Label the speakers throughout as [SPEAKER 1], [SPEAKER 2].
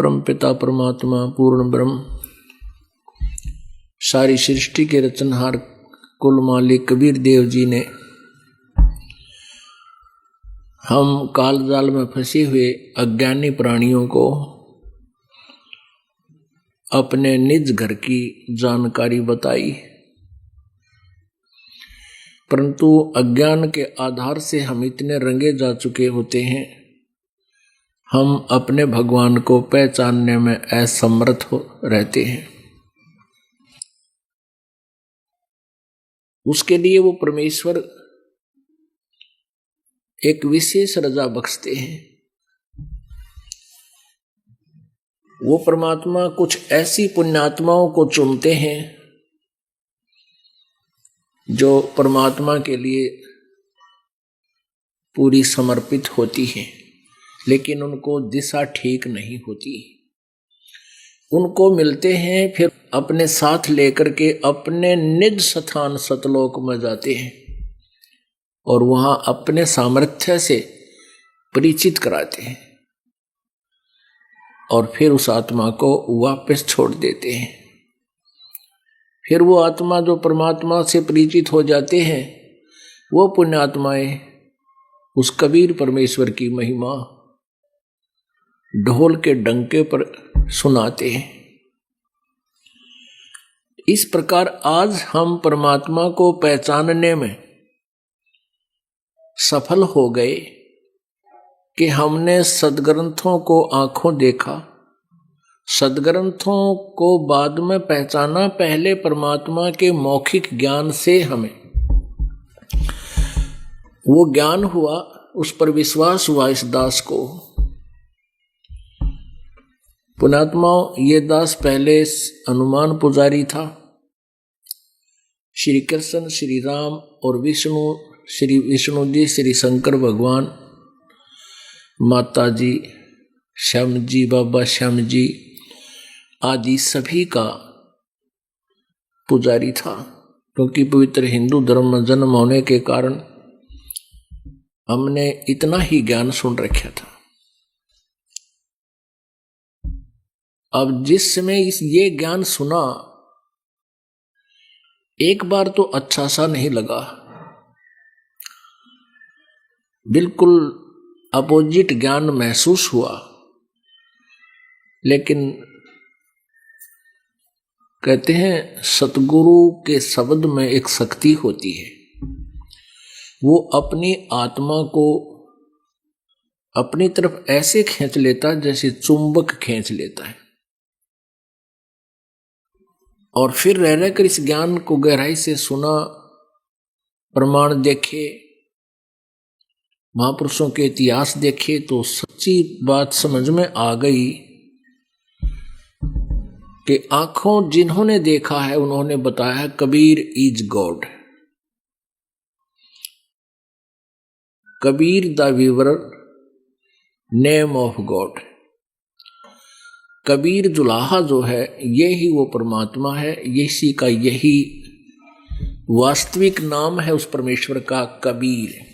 [SPEAKER 1] परम पिता परमात्मा पूर्ण ब्रह्म सारी सृष्टि के रचनहार कुल मालिक कबीर देव जी ने हम काल जाल में फंसे हुए अज्ञानी प्राणियों को अपने निज घर की जानकारी बताई, परंतु अज्ञान के आधार से हम इतने रंगे जा चुके होते हैं, हम अपने भगवान को पहचानने में असमर्थ हो रहते हैं। उसके लिए वो परमेश्वर एक विशेष रजा बख्शते हैं। वो परमात्मा कुछ ऐसी पुण्यात्माओं को चुनते हैं जो परमात्मा के लिए पूरी समर्पित होती है, लेकिन उनको दिशा ठीक नहीं होती। उनको मिलते हैं, फिर अपने साथ लेकर के अपने निज स्थान सतलोक में जाते हैं और वहां अपने सामर्थ्य से परिचित कराते हैं और फिर उस आत्मा को वापस छोड़ देते हैं। फिर वो आत्मा जो परमात्मा से परिचित हो जाते हैं, वो पुण्यात्माएं उस कबीर परमेश्वर की महिमा ढोल के डंके पर सुनाते हैं। इस प्रकार आज हम परमात्मा को पहचानने में सफल हो गए कि हमने सद्ग्रंथों को आंखों देखा, सद्ग्रंथों को बाद में पहचाना। पहले परमात्मा के मौखिक ज्ञान से हमें वो ज्ञान हुआ, उस पर विश्वास हुआ इस दास को। पुण्यात्मा ये दास पहले हनुमान पुजारी था। श्री कृष्ण, श्री राम और विष्णु, श्री विष्णु जी, श्री शंकर भगवान, माता जी, श्याम जी, बाबा श्याम जी आदि सभी का पुजारी था। क्योंकि पवित्र हिंदू धर्म में जन्म होने के कारण हमने इतना ही ज्ञान सुन रखा था। अब जिस समय ये ज्ञान सुना, एक बार तो अच्छा सा नहीं लगा, बिल्कुल अपोजिट ज्ञान महसूस हुआ। लेकिन कहते हैं सतगुरु के शब्द में एक शक्ति होती है, वो अपनी आत्मा को अपनी तरफ ऐसे खींच लेता है जैसे चुंबक खींच लेता है, और फिर रह रहकर इस ज्ञान को गहराई से सुना, प्रमाण देखे, महापुरुषों के इतिहास देखे, तो सच्ची बात समझ में आ गई कि आंखों जिन्होंने देखा है उन्होंने बताया Kabir is God. Kabir the weaver, name of God. Kabir जुलाहा जो है, यही वो परमात्मा है, इसी का यही वास्तविक नाम है उस परमेश्वर का, कबीर।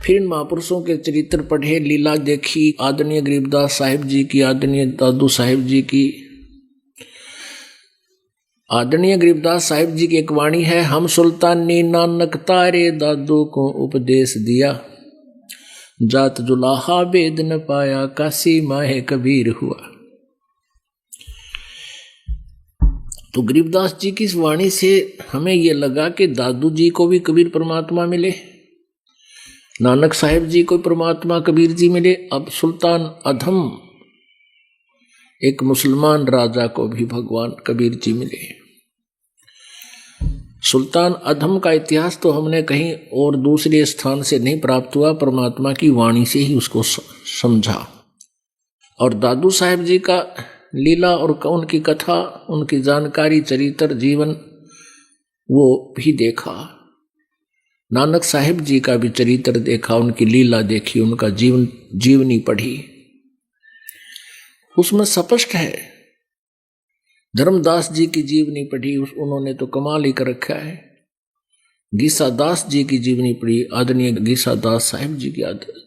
[SPEAKER 1] फिर इन महापुरुषों के चरित्र पढ़े, लीला देखी, आदरणीय गरीबदास साहिब जी की, आदरणीय दादू साहिब जी की। आदरणीय गरीबदास साहिब जी की एक वाणी है, हम सुल्तानी नानक तारे दादू को उपदेश दिया, जात जुलाहा वेद न पाया, काशी माहे कबीर हुआ। तो गरीबदास जी की इस वाणी से हमें यह लगा कि दादू जी को भी कबीर परमात्मा मिले, नानक साहिब जी को परमात्मा कबीर जी मिले। अब सुल्तान अधम एक मुसलमान राजा को भी भगवान कबीर जी मिले। सुल्तान अधम का इतिहास तो हमने कहीं और दूसरे स्थान से नहीं प्राप्त हुआ, परमात्मा की वाणी से ही उसको समझा। और दादू साहिब जी का लीला और उनकी कथा, उनकी जानकारी, चरित्र, जीवन वो भी देखा। नानक साहिब जी का भी चरित्र देखा, उनकी लीला देखी, उनका जीवनी पढ़ी। उसमें स्पष्ट है। धर्मदास जी की जीवनी पढ़ी, उन्होंने तो कमाल ही कर रखा है। गीसा दास जी की जीवनी पढ़ी, आदरणीय गीसा दास साहिब जी की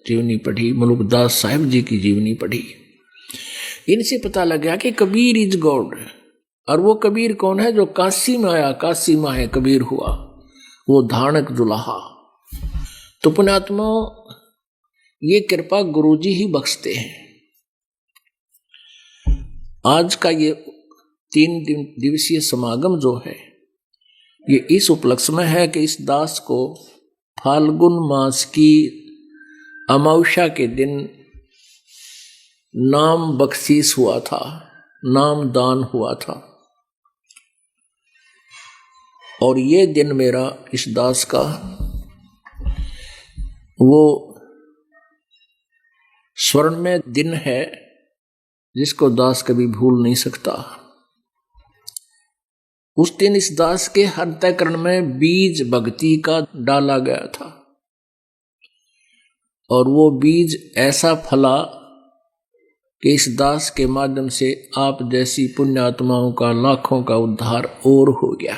[SPEAKER 1] जीवनी पढ़ी, मलुकदास साहिब जी की जीवनी पढ़ी। इनसे पता लग गया कि कबीर इज गॉड। और वो कबीर कौन है? जो काशी में आया, काशी में है कबीर हुआ, वो धानक दुल्हा। तो पुण्यात्मा, ये कृपा गुरुजी ही बख्शते हैं। आज का ये 3 दिवसीय समागम जो है, ये इस उपलक्ष्य में है कि इस दास को फाल्गुन मास की अमावस्या के दिन नाम बख्शीश हुआ था, नाम दान हुआ था। और ये दिन मेरा इस दास का वो स्वर्णमय दिन है जिसको दास कभी भूल नहीं सकता। उस दिन इस दास के अंतःकरण में बीज भक्ति का डाला गया था और वो बीज ऐसा फला कि इस दास के माध्यम से आप जैसी पुण्यात्माओं का लाखों का उद्धार और हो गया।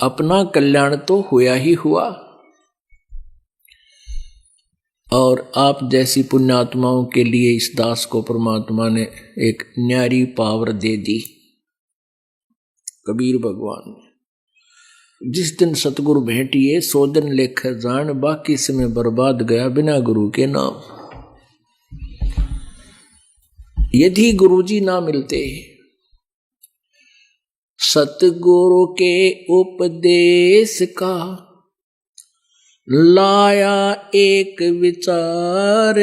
[SPEAKER 1] अपना कल्याण तो हुआ ही हुआ और आप जैसी पुण्यात्माओं के लिए इस दास को परमात्मा ने एक न्यारी पावर दे दी। कबीर भगवान ने जिस दिन सतगुरु भेंटिए, 100 दिन लेख जान, बाकी समय बर्बाद गया बिना गुरु के नाम। यदि गुरुजी ना मिलते, सतगुरु के उपदेश का लाया एक विचार,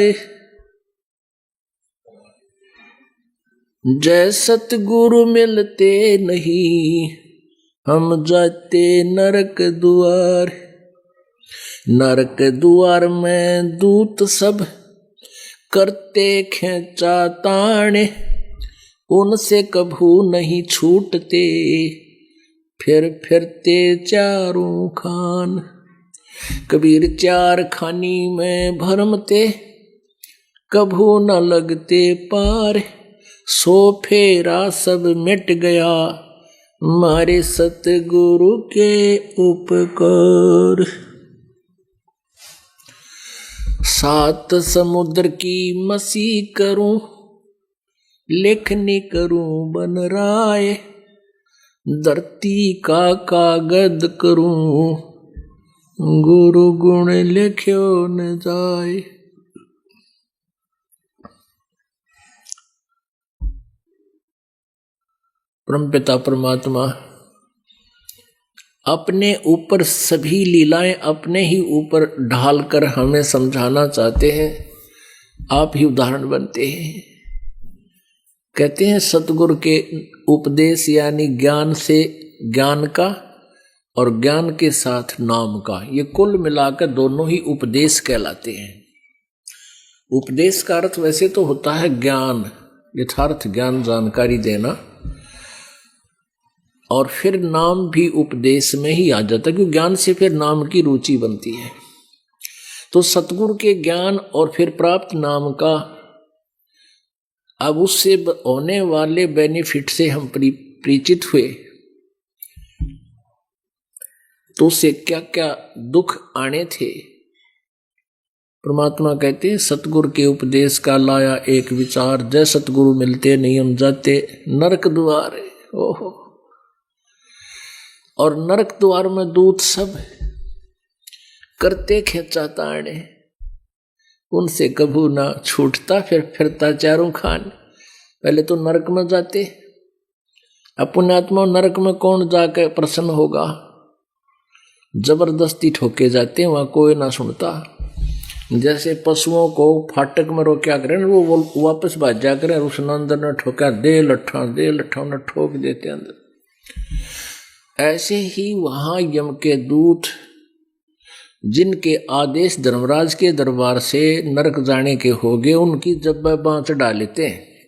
[SPEAKER 1] जय सतगुरु मिलते नहीं हम जाते नरक द्वार। नरक द्वार में दूत सब करते खेचा ताने, उनसे कभू नहीं छूटते फिर फिरते चारों खान। कबीर 4 खानी में भरमते कभू न लगते पार, 100 फेरा सब मिट गया मारे सतगुरु के उपकार। 7 समुद्र की मसी करूं, लेखनी करूं बन राय, धरती का कागज करूं गुरु गुण लिख्यो न जाए। परमपिता परमात्मा अपने ऊपर सभी लीलाएं अपने ही ऊपर ढालकर हमें समझाना चाहते हैं। आप ही उदाहरण बनते हैं। कहते हैं सतगुरु के उपदेश यानी ज्ञान से ज्ञान का और ज्ञान के साथ नाम का, ये कुल मिलाकर दोनों ही उपदेश कहलाते हैं। उपदेश का अर्थ वैसे तो होता है ज्ञान, यथार्थ ज्ञान, जानकारी देना, और फिर नाम भी उपदेश में ही आ जाता है क्योंकि ज्ञान से फिर नाम की रुचि बनती है। तो सतगुरु के ज्ञान और फिर प्राप्त नाम का, अब उससे होने वाले बेनिफिट से हम परिचित हुए तो उससे क्या क्या दुख आने थे। परमात्मा कहते हैं सतगुरु के उपदेश का लाया एक विचार, जय सतगुरु मिलते नहीं हम जाते नरक द्वार। ओहो, और नरक द्वार में दूत सब करते खेचा ताने, उनसे कभू ना छूटता फिर फिरता चारों खान। पहले तो नरक में जाते, अब पुण्यात्मा नरक में कौन जाकर प्रसन्न होगा? जबरदस्ती ठोके जाते हैं, वहां कोई ना सुनता। जैसे पशुओं को फाटक में रोक्या करें, वो वापस भाग जा करें, उस अंदर न ठोका, दे लट्ठा न ठोक देते अंदर। ऐसे ही वहां यम के दूत जिनके आदेश धर्मराज के दरबार से नरक जाने के हो गए, उनकी जब बाँ चढ़ा लेते हैं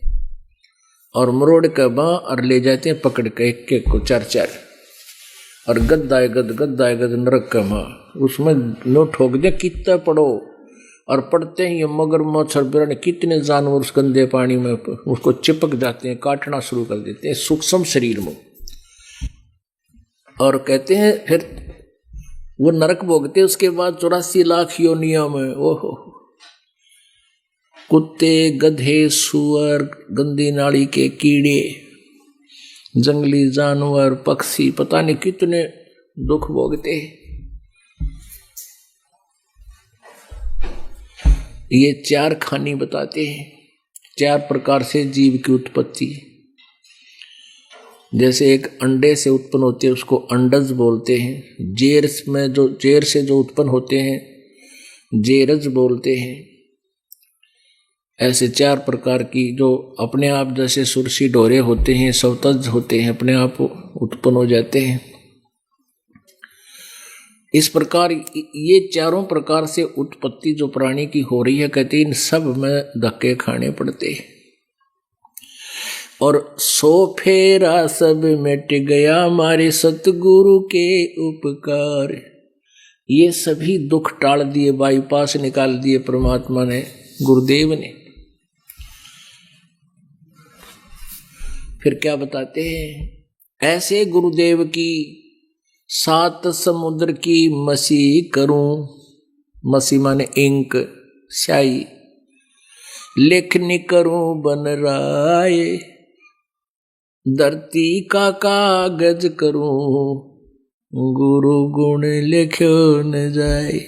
[SPEAKER 1] और मरोड़ के बाँ और ले जाते हैं पकड़ के एक को 4-4, और गद्दाए गद नरक का माँ उसमें नो ठोक दे, कितना पड़ो। और पड़ते ही मगर मच्छर बिरण कितने जानवर उस गंदे पानी में उसको चिपक जाते हैं, काटना शुरू कर देते हैं सूक्ष्म शरीर में। और कहते हैं फिर वो नरक भोगते, उसके बाद 84 लाख योनियों में ओहो कुत्ते, गधे, सुअर, गंदी नाली के कीड़े, जंगली जानवर, पक्षी, पता नहीं कितने दुख भोगते। ये 4 खानी बताते हैं, 4 प्रकार से जीव की उत्पत्ति। जैसे एक अंडे से उत्पन्न होते हैं उसको अंडज बोलते हैं, जेर से जो उत्पन्न होते हैं जेरज बोलते हैं। ऐसे 4 प्रकार की जो अपने आप जैसे सुरसी डोरे होते हैं, सवतज होते हैं, अपने आप उत्पन्न हो जाते हैं। इस प्रकार ये 4 प्रकार से उत्पत्ति जो प्राणी की हो रही है, कहते हैं इन सब में धक्के खाने पड़ते हैं। और 100 फेरा सब मिट गया हमारे सतगुरु के उपकार। ये सभी दुख टाल दिए, बाईपास निकाल दिए परमात्मा ने, गुरुदेव ने। फिर क्या बताते हैं, ऐसे गुरुदेव की 7 समुद्र की मसी करूं, मसी माने इंक स्याही, लेखनी करूं बन राय, धरती का कागज करूं, गुरु गुण लिखो न जाए।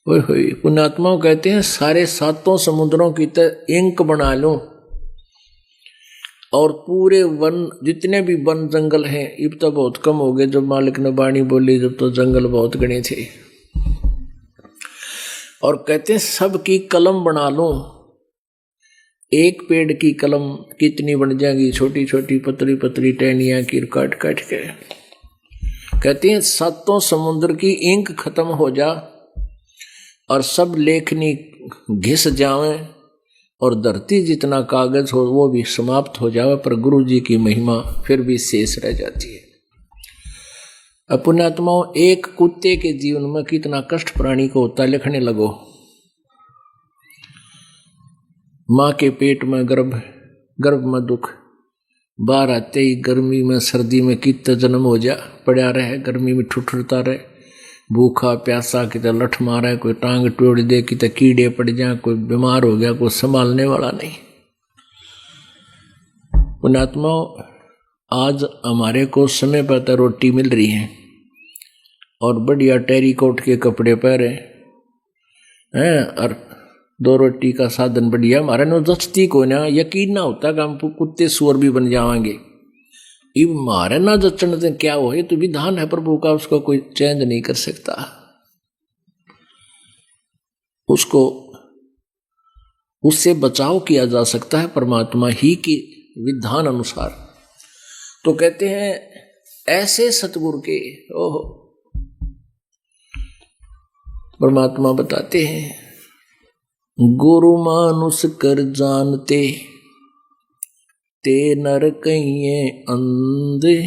[SPEAKER 1] पुण्यात्माओं कहते हैं सारे 7 समुद्रों की तरह इंक बना लूं और पूरे वन, जितने भी वन जंगल हैं, अब तो बहुत कम हो गए, जब मालिक ने बाणी बोली जब तो जंगल बहुत घने थे। और कहते हैं सब की कलम बना लूं, एक पेड़ की कलम कितनी बन जाएगी, छोटी छोटी पतली पतली टहनियां की काट काट के। कहते हैं 7 समुद्र की इंक खत्म हो जा और सब लेखनी घिस जावे और धरती जितना कागज हो वो भी समाप्त हो जावे, पर गुरु जी की महिमा फिर भी शेष रह जाती है। पुण्यात्माओं, एक कुत्ते के जीवन में कितना कष्ट प्राणी को होता है, लिखने लगो। माँ के पेट में गर्भ में दुख, बाहर आते ही गर्मी में सर्दी में कितना जन्म हो जा, पड़ा रहे गर्मी में ठुठुरता रहे, भूखा प्यासा, कितना लठ मारा है, कोई टांग तोड़ दे, कितना कीड़े पड़ जाए, कोई बीमार हो गया, कोई संभालने वाला नहीं। पुण्यात्माओं, आज हमारे को समय पर तो रोटी मिल रही है और बढ़िया टेरीकोट के कपड़े पहरे हैं और 2 रोटी का साधन बढ़िया, हमारे नो जचती को ना, यकीन ना होता कि हम कुत्ते सुअर भी बन जाएंगे। इब मारे ना जचन से क्या हो, तो विधान है प्रभु का, उसको कोई चेंज नहीं कर सकता। उसको उससे बचाव किया जा सकता है परमात्मा ही के विधान अनुसार। तो कहते हैं ऐसे सतगुरु के ओहो परमात्मा बताते हैं, गुरु मानुष कर जानते ते नर कहिए अंधे,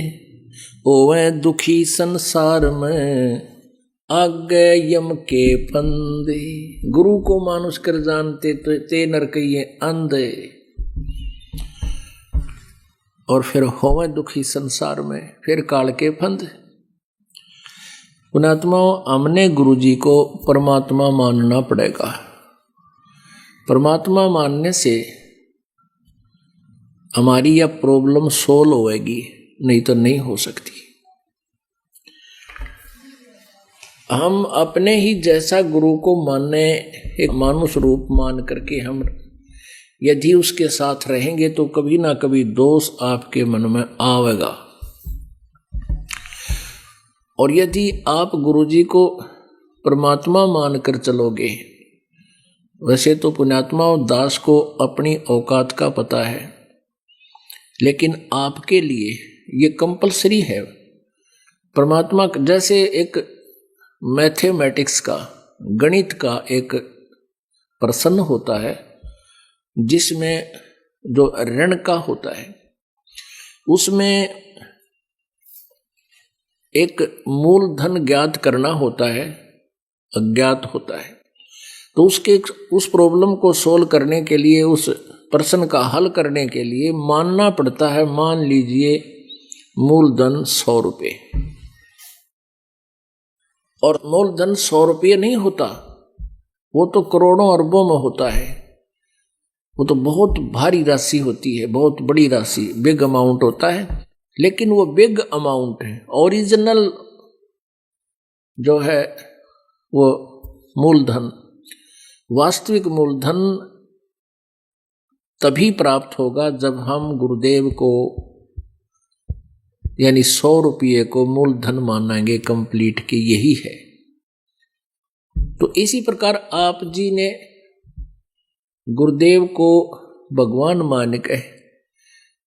[SPEAKER 1] ओवे दुखी संसार में आगे यम के फंदे। गुरु को मानुष कर जानते तो ते नर कहिए अंधे, और फिर होवे दुखी संसार में, फिर काल के फंद। पुण्यात्माओं, हमने गुरु जी को परमात्मा मानना पड़ेगा। परमात्मा मानने से हमारी यह प्रॉब्लम सोल्व होएगी, नहीं तो नहीं हो सकती। हम अपने ही जैसा गुरु को माने, एक मानुष रूप मान करके हम यदि उसके साथ रहेंगे तो कभी ना कभी दोष आपके मन में आवेगा। और यदि आप गुरु जी को परमात्मा मानकर चलोगे, वैसे तो पुण्यात्मा और दास को अपनी औकात का पता है, लेकिन आपके लिए ये कंपलसरी है। परमात्मा जैसे एक मैथमेटिक्स का, गणित का एक प्रश्न होता है जिसमें जो ऋण का होता है, उसमें एक मूलधन ज्ञात करना होता है, अज्ञात होता है। तो उस प्रॉब्लम को सोल्व करने के लिए, उस प्रश्न का हल करने के लिए मानना पड़ता है, मान लीजिए मूलधन 100 रुपये। और मूलधन 100 रुपये नहीं होता, वो तो करोड़ों अरबों में होता है। वो तो बहुत भारी राशि होती है, बहुत बड़ी राशि, बिग अमाउंट होता है। लेकिन वो बिग अमाउंट है, ओरिजिनल जो है वो मूलधन, वास्तविक मूलधन तभी प्राप्त होगा जब हम गुरुदेव को यानी 100 रुपये को मूलधन मानेंगे कंप्लीट के, यही है। तो इसी प्रकार आप जी ने गुरुदेव को भगवान मान के,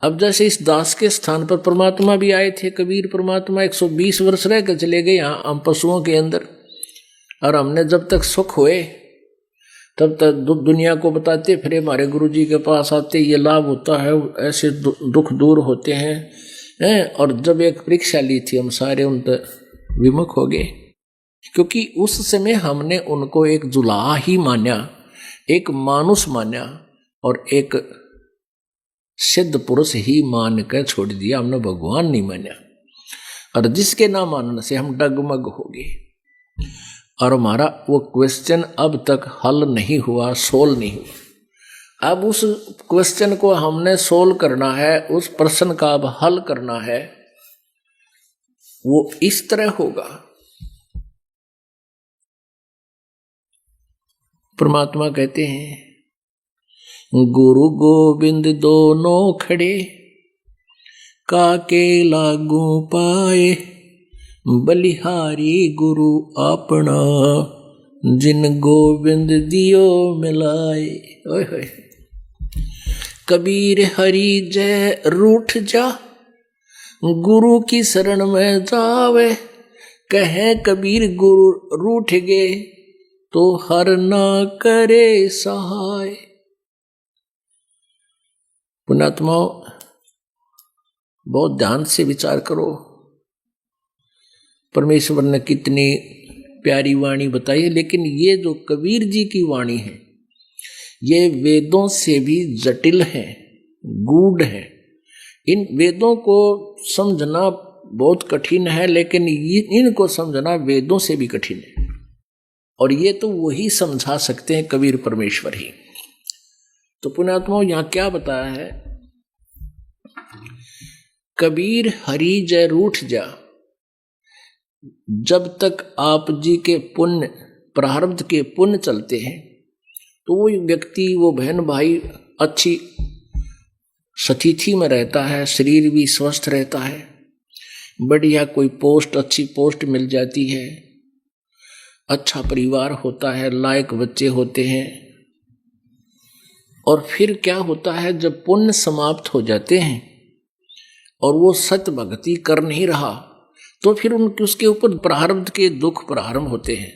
[SPEAKER 1] अब जैसे इस दास के स्थान पर परमात्मा भी आए थे, कबीर परमात्मा 120 वर्ष रह कर चले गए यहाँ हम पशुओं के अंदर, और हमने जब तक सुख हुए तब तक दुनिया को बताते फिर हमारे गुरु जी के पास आते, ये लाभ होता है, ऐसे दुख दूर होते हैं। और जब एक परीक्षा ली थी हम सारे उन पर विमुख हो गए, क्योंकि उस समय हमने उनको एक जुलाहा ही माना, एक मानुष माना और एक सिद्ध पुरुष ही मान कर छोड़ दिया, हमने भगवान नहीं माना। और जिसके ना मानने से हम डगमग हो गए, और हमारा वो क्वेश्चन अब तक हल नहीं हुआ, सोल्व नहीं हुआ। अब उस क्वेश्चन को हमने सोल्व करना है, उस प्रश्न का अब हल करना है। वो इस तरह होगा, परमात्मा कहते हैं गुरु गोविंद दोनों खड़े, काके लागू पाए, बलिहारी गुरु अपना, जिन गोविंद दियो मिलाए। ओए होए, कबीर हरि जय रूठ जा, गुरु की शरण में जावे, कहे कबीर गुरु रूठ गए, तो हर ना करे सहाय। पुण्यात्माओं, बहुत ध्यान से विचार करो, परमेश्वर ने कितनी प्यारी वाणी बताई है। लेकिन ये जो कबीर जी की वाणी है, ये वेदों से भी जटिल है, गूढ़ है। इन वेदों को समझना बहुत कठिन है, लेकिन इनको समझना वेदों से भी कठिन है। और ये तो वही समझा सकते हैं, कबीर परमेश्वर ही। तो पुण्यात्माओं, यहाँ क्या बताया है, कबीर हरि जय रूठ जा। जब तक आप जी के पुण्य, प्रारब्ध के पुण्य चलते हैं, तो वो व्यक्ति, वो बहन भाई अच्छी स्थिति में रहता है, शरीर भी स्वस्थ रहता है, बढ़िया कोई पोस्ट, अच्छी पोस्ट मिल जाती है, अच्छा परिवार होता है, लायक बच्चे होते हैं। और फिर क्या होता है, जब पुण्य समाप्त हो जाते हैं और वो सत्य भक्ति कर नहीं रहा, तो फिर उसके ऊपर प्रारब्ध के दुख प्रारंभ होते हैं,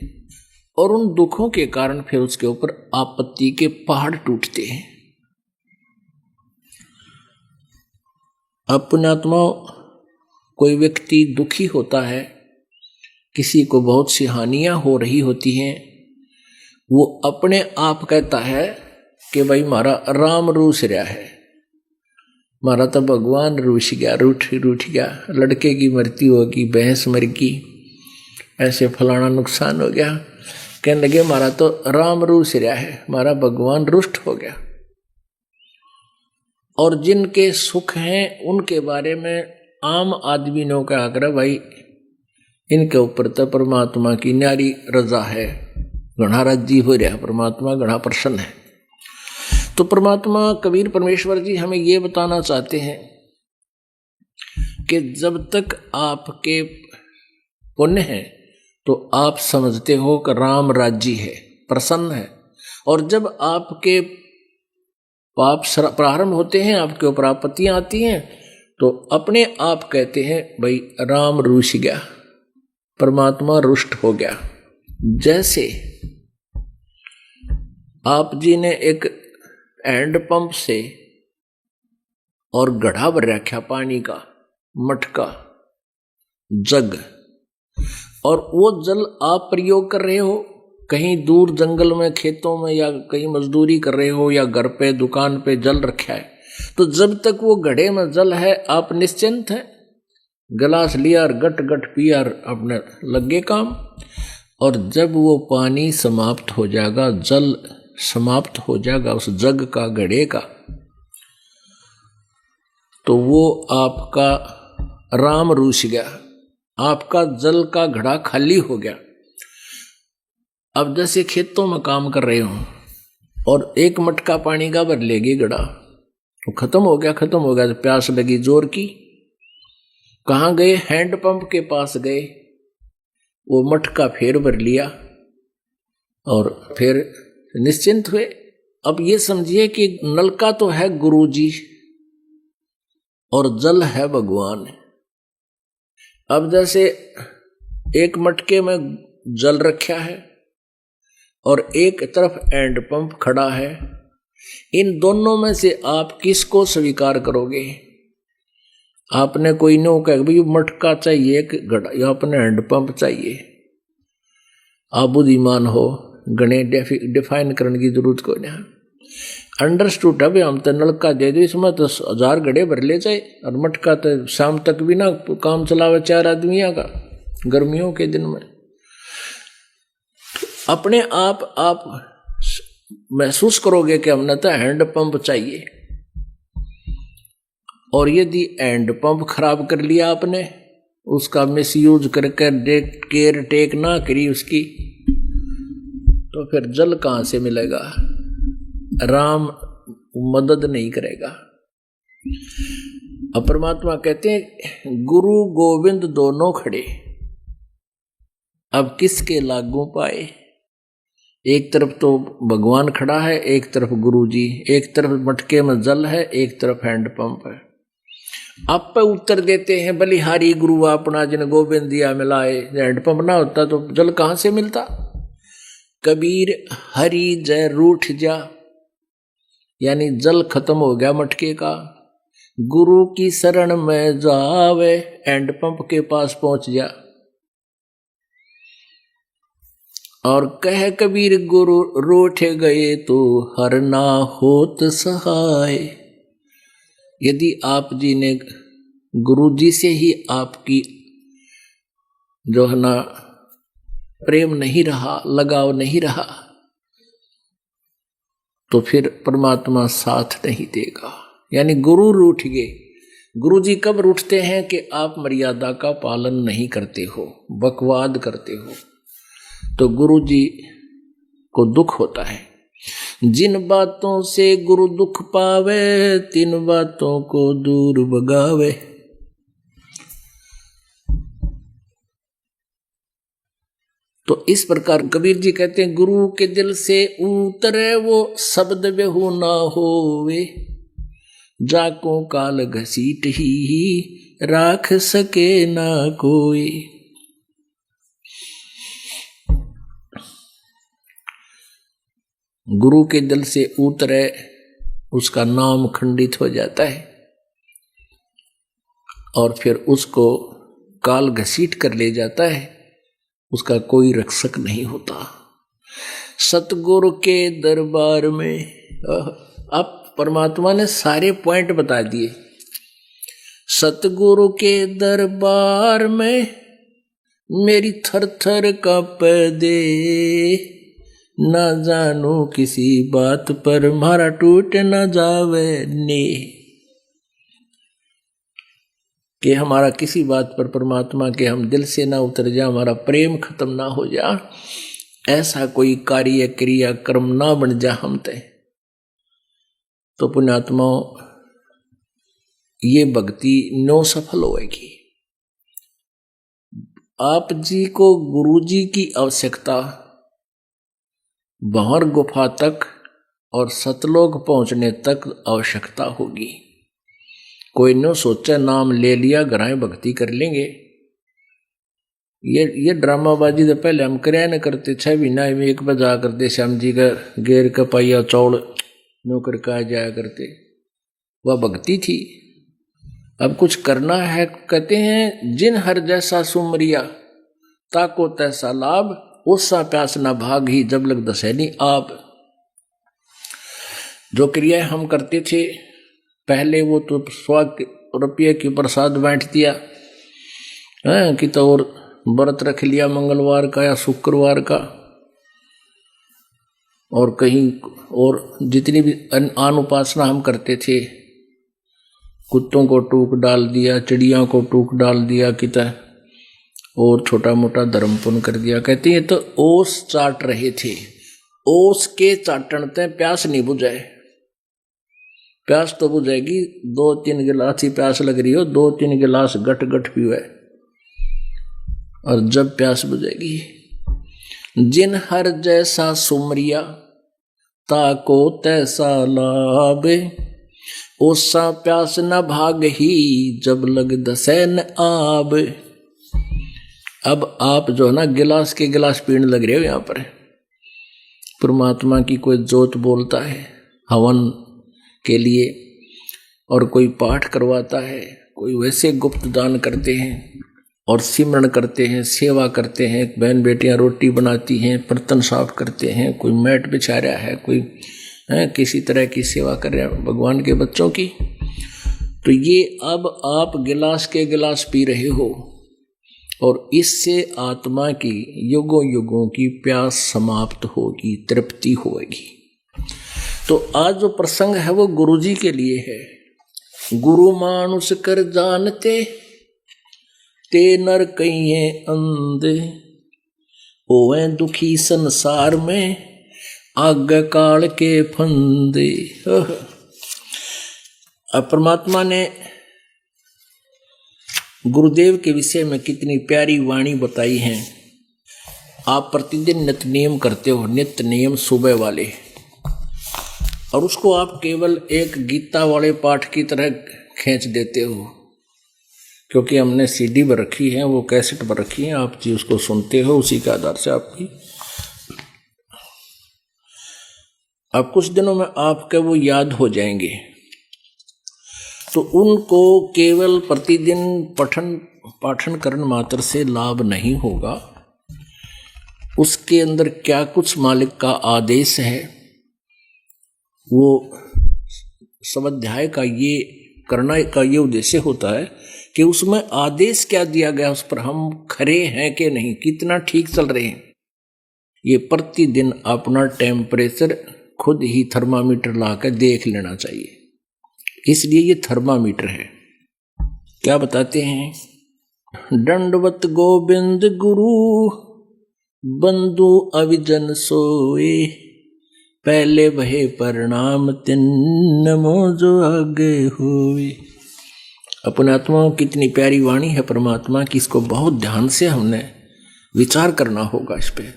[SPEAKER 1] और उन दुखों के कारण फिर उसके ऊपर आपत्ति के पहाड़ टूटते हैं। अब पुण्यात्माओं, कोई व्यक्ति दुखी होता है, किसी को बहुत सी हानियां हो रही होती हैं, वो अपने आप कहता है कि भाई मारा राम रूस रहा है, मारा तो भगवान रूस गया, रूठ गया, लड़के की मृत्यु होगी, भैंस मर गई, ऐसे फलाना नुकसान हो गया। कहने लगे मारा तो राम रूस रहा है, मारा भगवान रुष्ट हो गया। और जिनके सुख हैं उनके बारे में आम आदमी ने कहा कर भाई इनके ऊपर तो परमात्मा की न्यारी रजा है, घना राजी हो रहा, परमात्मा घना प्रसन्न है। तो परमात्मा कबीर परमेश्वर जी हमें ये बताना चाहते हैं कि जब तक आपके पुण्य है तो आप समझते हो कि राम राजी है, प्रसन्न है। और जब आपके पाप प्रारंभ होते हैं, आपके ऊपर आपत्तियां आती हैं, तो अपने आप कहते हैं भाई राम रूठ गया, परमात्मा रुष्ट हो गया। जैसे आप जी ने एक हैंड पंप से और गढ़ा भर रखा पानी का, मटका, जग, और वो जल आप प्रयोग कर रहे हो, कहीं दूर जंगल में, खेतों में, या कहीं मजदूरी कर रहे हो, या घर पे दुकान पे जल रखा है, तो जब तक वो घड़े में जल है आप निश्चिंत हैं, गिलास लिया और गट गट पिया और अपने लगे काम। और जब वो पानी समाप्त हो जाएगा, जल समाप्त हो जाएगा उस जग का, घड़े का, तो वो आपका राम रूस गया, आपका जल का घड़ा खाली हो गया। अब जैसे खेतों में काम कर रहे हो और एक मटका पानी का भर लेगी घड़ा, तो खत्म हो गया तो प्यास लगी जोर की, कहाँ गए? हैंडपंप के पास गए, वो मटका फेर भर लिया और फिर निश्चिंत हुए। अब ये समझिए कि नलका तो है गुरुजी और जल है भगवान। अब जैसे एक मटके में जल रखा है और एक तरफ हैंडपंप खड़ा है, इन दोनों में से आप किसको स्वीकार करोगे? आपने कोई नहीं कहे भाई मटका चाहिए एक घड़ा या अपने हैंडपंप चाहिए। आप बुद्धिमान हो, गणे डिफाइन करने की जरूरत कोई नहीं। अंडरस्टूड है भाई, हम तो नलका दे दो, इसमें तो 1000 घड़े भर ले जाए और मटका तो शाम तक भी ना काम चलावे 4 आदमियों का गर्मियों के दिन में। अपने आप महसूस करोगे कि हमने तो हैंडपंप चाहिए। और यदि हैंडपंप खराब कर लिया आपने, उसका मिसयूज करके केयर टेक ना करी उसकी, तो फिर जल कहां से मिलेगा? राम मदद नहीं करेगा। अब परमात्मा कहते हैं गुरु गोविंद दोनों खड़े, अब किसके लागू पाए? एक तरफ तो भगवान खड़ा है, एक तरफ गुरु जी, एक तरफ मटके में जल है, एक तरफ हैंडपंप है। आप पे उत्तर देते हैं बलिहारी गुरु अपना जिन गोविंद दिया मिलाए। हैंडपंप ना होता तो जल कहां से मिलता? कबीर हरि जय रूठ जा, यानी जल खत्म हो गया मटके का। गुरु की शरण में जावे, हैंडपंप के पास पहुंच जा। और कह कबीर गुरु रूठ गए तो हर ना होत सहाय। यदि आप जी ने गुरु जी से ही आपकी जो है ना प्रेम नहीं रहा, लगाव नहीं रहा, तो फिर परमात्मा साथ नहीं देगा। यानी गुरु रूठ गए। गुरु जी कब रूठते हैं? कि आप मर्यादा का पालन नहीं करते हो, बकवाद करते हो, तो गुरु जी को दुख होता है। जिन बातों से गुरु दुख पावे, तिन बातों को दूर भगावे। तो इस प्रकार कबीर जी कहते हैं गुरु के दिल से उतरे वो शब्द बेहू ना होवे, जाको काल घसीट ही राख सके ना कोई। गुरु के दिल से उतरे उसका नाम खंडित हो जाता है और फिर उसको काल घसीट कर ले जाता है, उसका कोई रक्षक नहीं होता। सतगुरु के दरबार में, अब परमात्मा ने सारे पॉइंट बता दिए। सतगुरु के दरबार में मेरी थर थर कांपे दे, ना जानू किसी बात पर मारा टूट ना जावे ने। कि हमारा किसी बात पर परमात्मा के हम दिल से ना उतर जा, हमारा प्रेम खत्म ना हो जा, ऐसा कोई कार्य क्रिया कर्म ना बन जा हम तय। तो पुण्यात्माओं, ये भक्ति नो सफल होएगी। आप जी को गुरु जी की आवश्यकता बाहर गुफा तक और सतलोक पहुंचने तक आवश्यकता होगी। कोई न सोचा नाम ले लिया घराए भक्ति कर लेंगे। ये ड्रामाबाजी तो पहले हम कराया न करते। 6 महीना में एक बार जा करते, श्याम जी का गेर का पाइया चौड़ नौकर का जाया करते, वह भक्ति थी। अब कुछ करना है, कहते हैं जिन हर जैसा सुमरिया ताको तैसा लाभ, उससा प्यास ना भाग ही जब लग दसैनी आप। जो क्रिया हम करते थे पहले, वो तो 100 रुपये की प्रसाद बांट दिया, है कि तो और व्रत रख लिया मंगलवार का या शुक्रवार का, और कहीं और जितनी भी आन उपासना हम करते थे, कुत्तों को टूक डाल दिया, चिड़िया को टूक डाल दिया किता, और छोटा मोटा धर्म पुण्य कर दिया। कहते हैं तो ओस चाट रहे थे, ओस के चाटन ते प्यास नहीं बुझाए। प्यास तो बुझेगी, 2-3 गिलास ही प्यास लग रही हो, 2-3 गिलास गट गट पीवे, और जब प्यास बुझेगी। जिन हर जैसा सुमरिया ताको तैसा लाभ, ओसा प्यास न भाग ही जब लग दसैन आब। अब आप जो है ना गिलास के गिलास पीने लग रहे हो। यहाँ पर परमात्मा की कोई जोत बोलता है हवन के लिए, और कोई पाठ करवाता है, कोई वैसे गुप्त दान करते हैं और सिमरण करते हैं, सेवा करते हैं। बहन बेटियां रोटी बनाती हैं, बर्तन साफ करते हैं, कोई मैट बिछा रहा है, कोई किसी तरह की सेवा कर रहा है भगवान के बच्चों की। तो ये अब आप गिलास के गिलास पी रहे हो, और इससे आत्मा की युगों युगों की प्यास समाप्त होगी, तृप्ति होगी। तो आज जो प्रसंग है वो गुरुजी के लिए है। गुरु मानुष कर जानते, ते नर कहिए अंधे, ओवे दुखी संसार में आगे काल के फंदे। अब परमात्मा ने गुरुदेव के विषय में कितनी प्यारी वाणी बताई है। आप प्रतिदिन नित्य नियम करते हो, नित्य नियम सुबह वाले, और उसको आप केवल एक गीता वाले पाठ की तरह खींच देते हो, क्योंकि हमने सीडी पर रखी है, वो कैसेट पर रखी है, आप जी उसको सुनते हो, उसी के आधार से आपकी अब कुछ दिनों में आपके वो याद हो जाएंगे। तो उनको केवल प्रतिदिन पाठन करने मात्र से लाभ नहीं होगा, उसके अंदर क्या कुछ मालिक का आदेश है, वो स्वाध्याय का ये करना का ये उद्देश्य होता है कि उसमें आदेश क्या दिया गया, उस पर हम खरे हैं कि नहीं, कितना ठीक चल रहे हैं। ये प्रतिदिन अपना टेम्परेचर खुद ही थर्मामीटर लाकर देख लेना चाहिए। इसलिए ये थर्मामीटर है। क्या बताते हैं? दंडवत गोविंद गुरु बंधु अविजन सोए, पहले वहे प्रणाम तिन्नमो जो आगे हुए। अपने आत्माओं कितनी प्यारी वाणी है परमात्मा की, इसको बहुत ध्यान से हमने विचार करना होगा इस पे।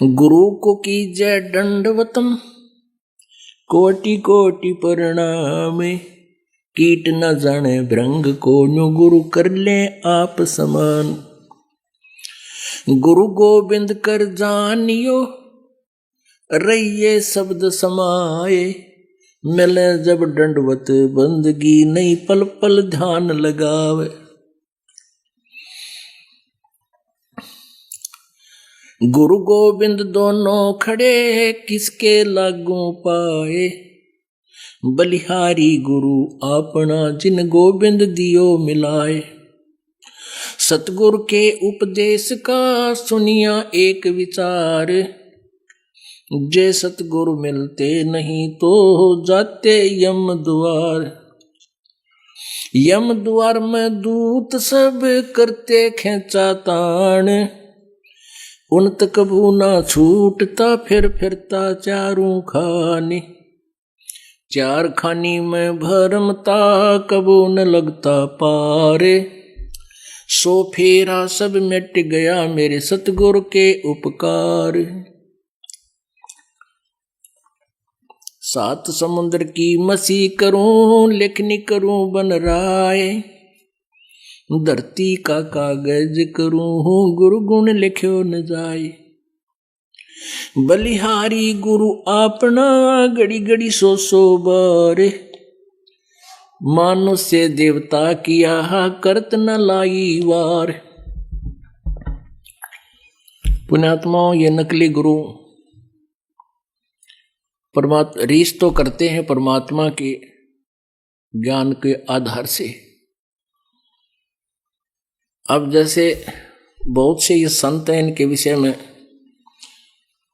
[SPEAKER 1] गुरु को कीजय दंडवतम, कोटि कोटि प्रणाम, कीट न जाने भृंग को न्यू गुरु कर ले आप समान। गुरु गोविंद कर जानियो, रहिए शब्द समाए, मिले जब दंडवत बंदगी, नहीं पल पल ध्यान लगावे। गुरु गोविंद दोनों खड़े, किसके लागू पाए, बलिहारी गुरु अपना जिन गोविंद दियो मिलाए। सतगुरु के उपदेश का सुनिया एक विचार, जे सतगुरु मिलते नहीं तो जाते यम द्वार। यम द्वार में दूत सब करते खेचा तान, उन तक कबू ना छूटता फिर फिरता चारों खाने। चार खानी में भरमता कबू न लगता पारे, सो फेरा सब मिट गया मेरे सतगुरु के उपकार। सात समुद्र की मसी करूं, लेखनी करूं बन राय, धरती का कागज करूं गुरु गुण लिख्यो न जाए। बलिहारी गुरु अपना घड़ी घड़ी सो बारे, मानो से देवता किया करत न लाई वार। पुण्यात्माओं, ये नकली गुरु परमात्मा रीस तो करते हैं परमात्मा की, ज्ञान के आधार से। अब जैसे बहुत से ये संत हैं, इनके विषय में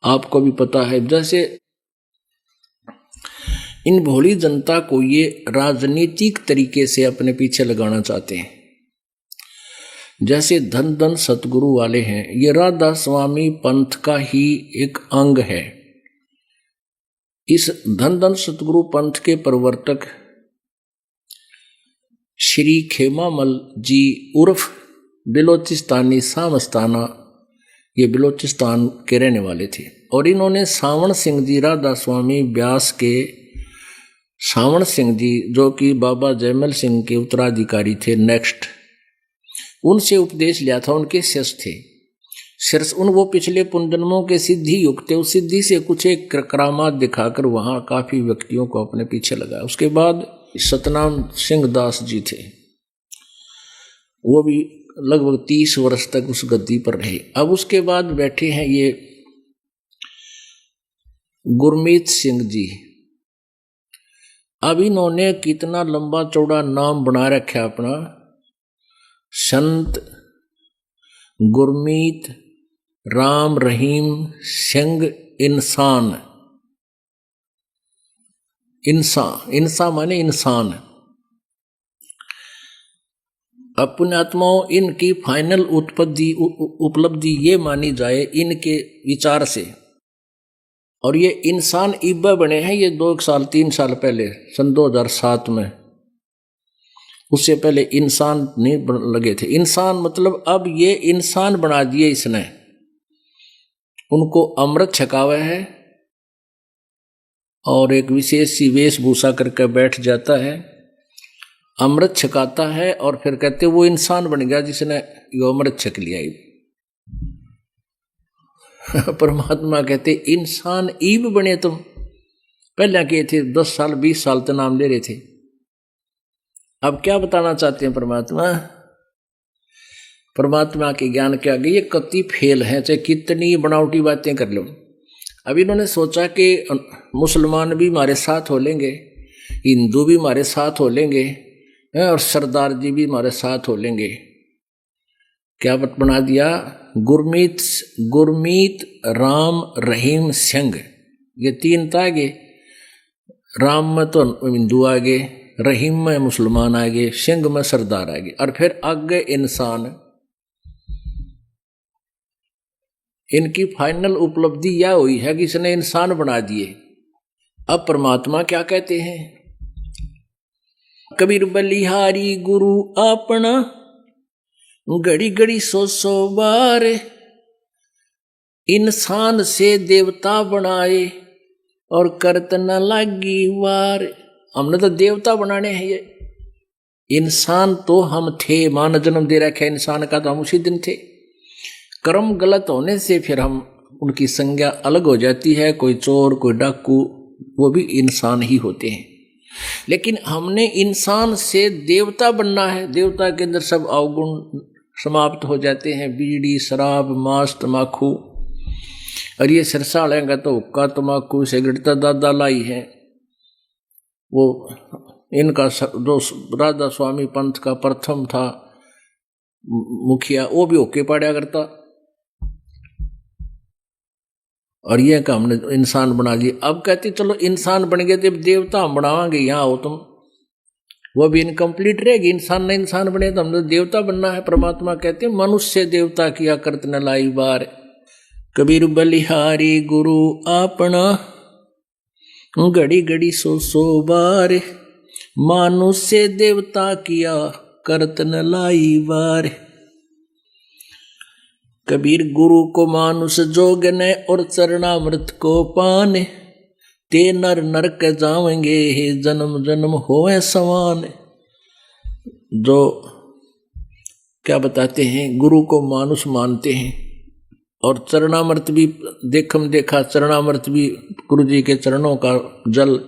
[SPEAKER 1] आपको भी पता है, जैसे इन भोली जनता को ये राजनीतिक तरीके से अपने पीछे लगाना चाहते हैं। जैसे धन धन सतगुरु वाले हैं, ये राधा स्वामी पंथ का ही एक अंग है। इस धन धन सतगुरु पंथ के प्रवर्तक श्री खेमामल जी उर्फ बिलोचिस्तानी सामस्ताना, ये बिलोचिस्तान के रहने वाले थे। और इन्होंने सावण सिंह जी, राधा स्वामी व्यास के सावण सिंह जी, जो कि बाबा जयमल सिंह के उत्तराधिकारी थे नेक्स्ट, उनसे उपदेश लिया था। उनके शिष्य थे। वो पिछले पुनर्जन्मों के सिद्धि युक्त थे। उस सिद्धि से कुछ एक करामात दिखाकर वहां काफी व्यक्तियों को अपने पीछे लगाया। उसके बाद सतनाम सिंह दास जी थे, वो भी लगभग 30 वर्ष तक उस गद्दी पर रहे। अब उसके बाद बैठे हैं ये गुरमीत सिंह जी। अब इन्होंने कितना लंबा चौड़ा नाम बना रखा अपना, संत गुरमीत राम रहीम सिंह इंसान। इंसान माने इंसान। अपने आत्माओं, इनकी फाइनल उपलब्धि ये मानी जाए इनके विचार से। और ये इंसान इब्बा बने हैं ये 2 साल 3 साल पहले, सन 2007 में। उससे पहले इंसान नहीं लगे थे। इंसान मतलब अब ये इंसान बना दिए इसने। उनको अमृत छकावा है और एक विशेष सी वेशभूषा करके बैठ जाता है, अमृत छकाता है और फिर कहते वो इंसान बन गया जिसने ये अमृत छक लिया। परमात्मा कहते इंसान ईब बने तुम। पहले किए थे 10 साल 20 साल तो नाम ले रहे थे। अब क्या बताना चाहते हैं परमात्मा? परमात्मा के ज्ञान के आगे ये कति फेल है, चाहे कितनी बनावटी बातें कर लो। अब इन्होंने सोचा कि मुसलमान भी हमारे साथ हो लेंगे, हिंदू भी हमारे साथ हो लेंगे और सरदार जी भी हमारे साथ हो लेंगे। क्या बना दिया? गुरमीत राम रहीम सिंह, ये 3 था आगे। राम में तो हिंदू आगे, रहीम में मुसलमान आगे, सिंह में सरदार आगे, और फिर आगे इंसान। इनकी फाइनल उपलब्धि यह हुई है कि इसने इंसान बना दिए। अब परमात्मा क्या कहते हैं? कबीर बलिहारी गुरु अपना, घड़ी घड़ी 100 बार इंसान से देवता बनाए और करत न लागी वार। हमने तो देवता बनाने हैं। ये इंसान तो हम थे, मां ने जन्म दे रखा है इंसान का, तो हम उसी दिन थे। कर्म गलत होने से फिर हम उनकी संज्ञा अलग हो जाती है। कोई चोर, कोई डाकू, वो भी इंसान ही होते हैं। लेकिन हमने इंसान से देवता बनना है। देवता के अंदर सब अवगुण समाप्त हो जाते हैं। बीड़ी, शराब, मांस, तमाकू, और ये सिरसा लेंगे तो हुक्का, तमाकू, सिगरेट तो दादा लाई है। वो इनका जो राधा स्वामी पंथ का प्रथम था मुखिया, वो भी होके पड़ा करता। और ये का हमने इंसान बना दिया। अब कहते चलो इंसान बन गए तो देवता हम बनावांगे, यहाँ हो तुम, वो भी इनकम्प्लीट रहेगी। इंसान नहीं इंसान बने तो हमने देवता बनना है। परमात्मा कहते मनुष्य देवता किया करत न लाई बार। कबीर बलिहारी गुरु अपना, घड़ी घड़ी 100 बार मनुष्य देवता किया करत न लाई बार। कबीर गुरु को मानुष जोगने और चरणामृत को पाने, ते नर नरक जावेंगे हे जन्म जन्म होए समान। जो क्या बताते हैं, गुरु को मानुष मानते हैं और चरणामृत भी देखा, चरणामृत भी गुरु जी के चरणों का जल,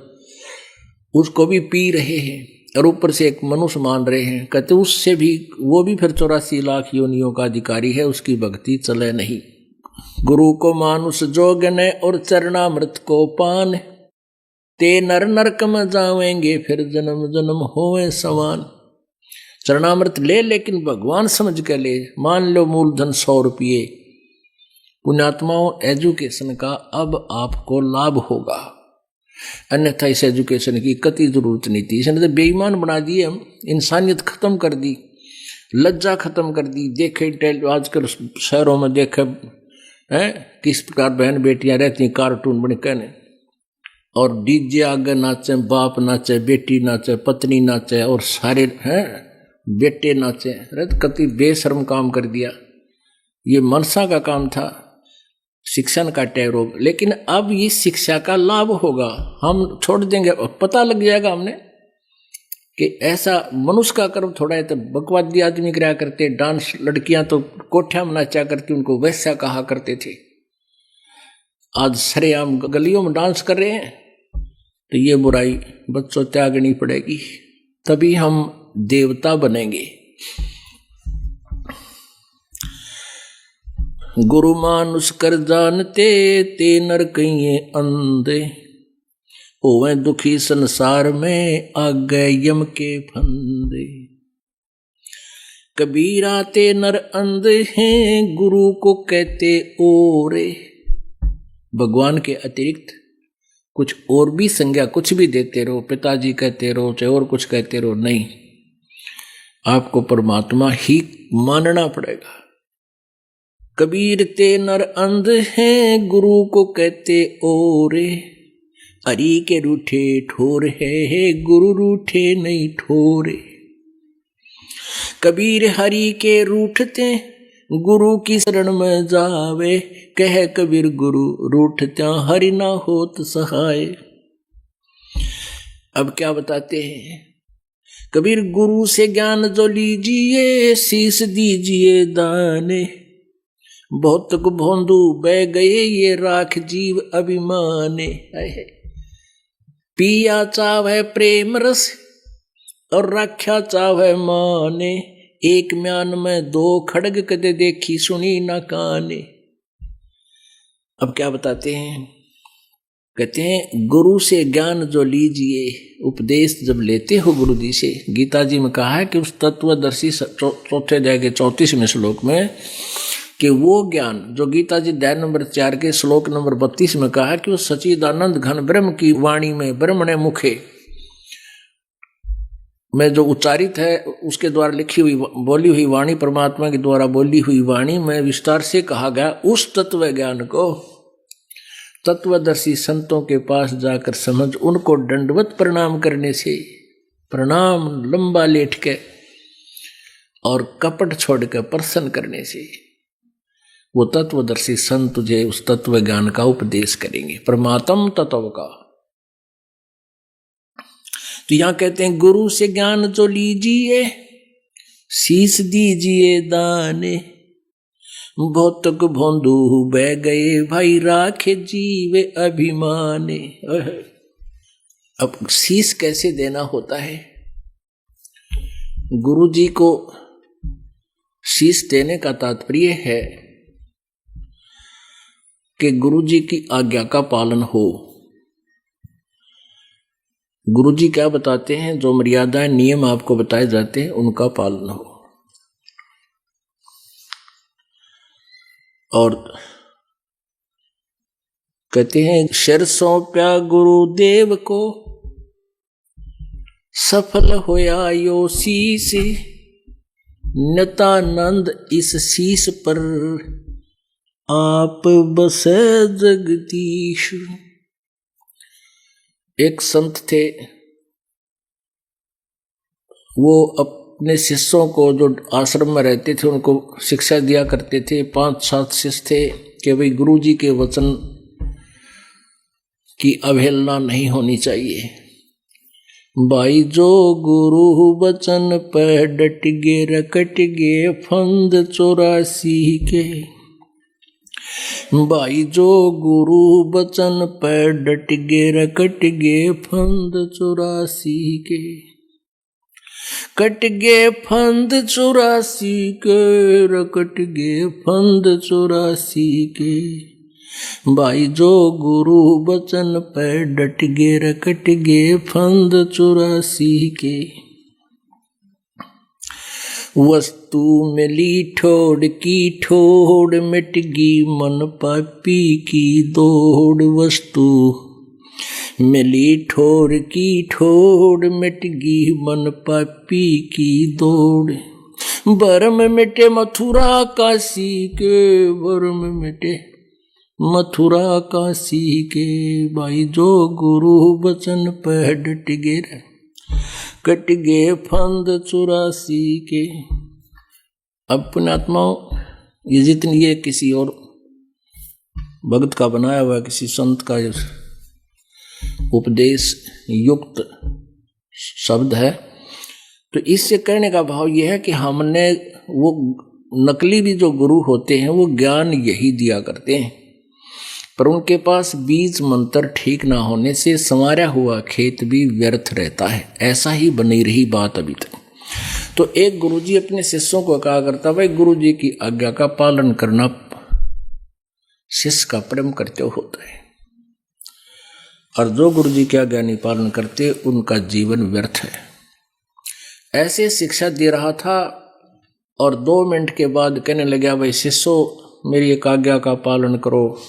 [SPEAKER 1] उसको भी पी रहे हैं और ऊपर से एक मनुष्य मान रहे हैं। कहते उससे भी, वो भी फिर 84 लाख योनियों का अधिकारी है, उसकी भक्ति चले नहीं। गुरु को मानुष जोगने और चरणामृत को पान, ते नर नरक में जावेंगे फिर जन्म जन्म होवे समान। चरणामृत ले लेकिन भगवान समझ के ले। मान लो मूलधन 100 रुपये। पुण्यात्माओं, एजुकेशन का अब आपको लाभ होगा, अन्यथा इस एजुकेशन की कति जरूरत नहीं थी। इसने तो बेईमान बना दिए, हम इंसानियत खत्म कर दी, लज्जा खत्म कर दी। देखे आजकल शहरों में देखे हैं किस प्रकार बहन बेटियां रहती हैं कार्टून बन कहने, और डीजे आगे नाचे, बाप नाचे, बेटी नाचे, पत्नी नाचे, और सारे हैं बेटे नाचे। अरे कति बेशर्म काम कर दिया। ये मनसा का काम था, शिक्षण का टैरोग। लेकिन अब इस शिक्षा का लाभ होगा, हम छोड़ देंगे, पता लग जाएगा हमने कि ऐसा मनुष्य का कर्म थोड़ा है। तो बकवादी आदमी कराया करते डांस, लड़कियां तो कोठ्या में नाचा करती, उनको वैसा कहा करते थे। आज सरेआम गलियों में डांस कर रहे हैं। तो ये बुराई बच्चों त्यागनी पड़ेगी, तभी हम देवता बनेंगे। गुरु मानुष कर जानते ते नर कहिए अंधे, होवे दुखी संसार में आगे यम के फंदे। कबीरा ते नर अंधे हैं गुरु को कहते ओरे। भगवान के अतिरिक्त कुछ और भी संज्ञा कुछ भी देते रहो, पिताजी कहते रहो चाहे और कुछ कहते रहो, नहीं, आपको परमात्मा ही मानना पड़ेगा। कबीर ते नर अंध हैं गुरु को कहते ओरे, हरि के रूठे ठोर है गुरु रूठे नहीं ठोरे। कबीर हरि के रूठते गुरु की शरण में जावे, कह कबीर गुरु रूठत्या हरि ना होत सहाय। अब क्या बताते हैं कबीर, गुरु से ज्ञान जो लीजिए शीश दीजिए दाने, बहुत को भोंदू बह गए ये राख जीव अभिमाने। पिया चावे प्रेम रस और राख्या चावे माने, एक म्यान में 2 खड़ग कदे देखी सुनी ना काने। अब क्या बताते हैं, कहते हैं गुरु से ज्ञान जो लीजिए, उपदेश जब लेते हो गुरु जी से, गीता जी में कहा है कि उस तत्वदर्शी 4 अध्याय के 34वें श्लोक में कि वो ज्ञान जो गीता जी अध्याय नंबर 4 के श्लोक नंबर 32 में कहा है कि वो सच्चिदानंद घन ब्रह्म की वाणी में ब्रह्मणे मुखे में जो उच्चारित है, उसके द्वारा लिखी हुई बोली हुई वाणी, परमात्मा के द्वारा बोली हुई वाणी में विस्तार से कहा गया। उस तत्व ज्ञान को तत्वदर्शी संतों के पास जाकर समझ, उनको दंडवत प्रणाम करने से, प्रणाम लंबा लेट के और कपट छोड़ कर प्रसन्न करने से, वो तत्वदर्शी संत तुझे उस तत्व ज्ञान का उपदेश करेंगे, परमात्म तत्व का। तो यहां कहते हैं गुरु से ज्ञान जो लीजिए शीश दीजिए दाने, भौतक भोंदू बह गए भाई राखे जीवे अभिमाने। अब शीश कैसे देना होता है? गुरु जी को शीश देने का तात्पर्य है कि गुरु जी की आज्ञा का पालन हो। गुरु जी क्या बताते हैं, जो मर्यादाएं नियम आपको बताए जाते हैं उनका पालन हो। और कहते हैं शर सौंप्या गुरुदेव को, सफल होया यो शीस, नतानंद इस शीस पर आप बसे जगदीश। एक संत थे, वो अपने शिष्यों को जो आश्रम में रहते थे उनको शिक्षा दिया करते थे। 5-7 शिष्य थे कि भाई गुरु जी के वचन की अवहेलना नहीं होनी चाहिए। भाई जो गुरु वचन पर डट गे रकट गे फंद 84 के, भाई जो गुरु वचन पर डट गे रकट गे फंद 84 के, कट गे फंद 84 के, रकट गे फंद 84 के। भाई जो गुरु बचन पे डट गे रकट गे फंद 84 के। वस्तु मिली ठोड़ की ठोड़ मिटगी मन पापी की दौड़। वस्तु मिली ठोर की ठोड़ मिटगी मन पापी की दौड़। भरम मिटे मथुरा काशी के भरम मिटे मथुरा काशी के। भाई जो गुरु बचन पे डट गे कट गे फंद 84 के। अब पुण्यात्माओं ये जितनी ये किसी और भगत का बनाया हुआ किसी संत का उपदेश युक्त शब्द है, तो इससे कहने का भाव यह है कि हमने वो नकली भी जो गुरु होते हैं वो ज्ञान यही दिया करते हैं, पर उनके पास बीज मंत्र ठीक ना होने से संवारा हुआ खेत भी व्यर्थ रहता है। ऐसा ही बनी रही बात अभी तक। तो एक गुरुजी अपने शिष्यों को कहा करता, भाई गुरुजी की आज्ञा का पालन करना शिष्य का परम कर्तव्य होता है, और जो गुरुजी की आज्ञा नहीं पालन करते उनका जीवन व्यर्थ है। ऐसे शिक्षा दे रहा था और 2 मिनट के बाद कहने लगा, भाई शिष्यों मेरी एक आज्ञा का पालन करो।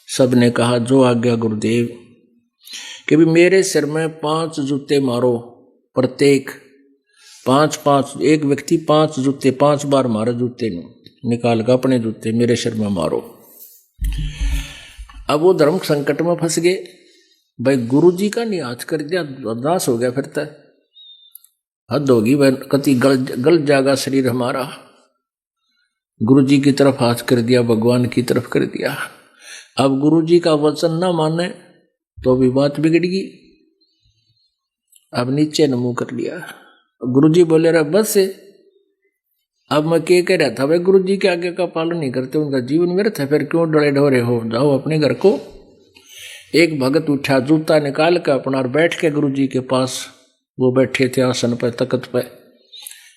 [SPEAKER 1] सब ने कहा जो आज्ञा गुरुदेव। कि भी मेरे सिर में 5 जूते मारो, प्रत्येक 5-5, एक व्यक्ति 5 जूते 5 बार मारो, जूते निकाल कर अपने जूते मेरे सिर में मारो। अब वो धर्म संकट में फंस गए। भाई गुरु जी का नहीं आज कर दिया, अरदास हो गया, फिर तक हद होगी, वह कति गल जाएगा शरीर हमारा। गुरु जी की तरफ हाथ कर दिया, भगवान की तरफ कर दिया। अब गुरु जी का वचन ना माने तो भी बात बिगड़गी। अब नीचे नमो कर लिया। गुरु जी बोले रहा बस से। अब मैं क्या कह रहा था, भाई गुरु जी के आज्ञा का पालन नहीं करते उनका जीवन व्यर्थ है, फिर क्यों डरे ढोरे हो, जाओ अपने घर को। एक भगत उठा, जूता निकाल कर अपना और बैठ के गुरु जी के पास, वो बैठे थे आसन पर तख्त पे,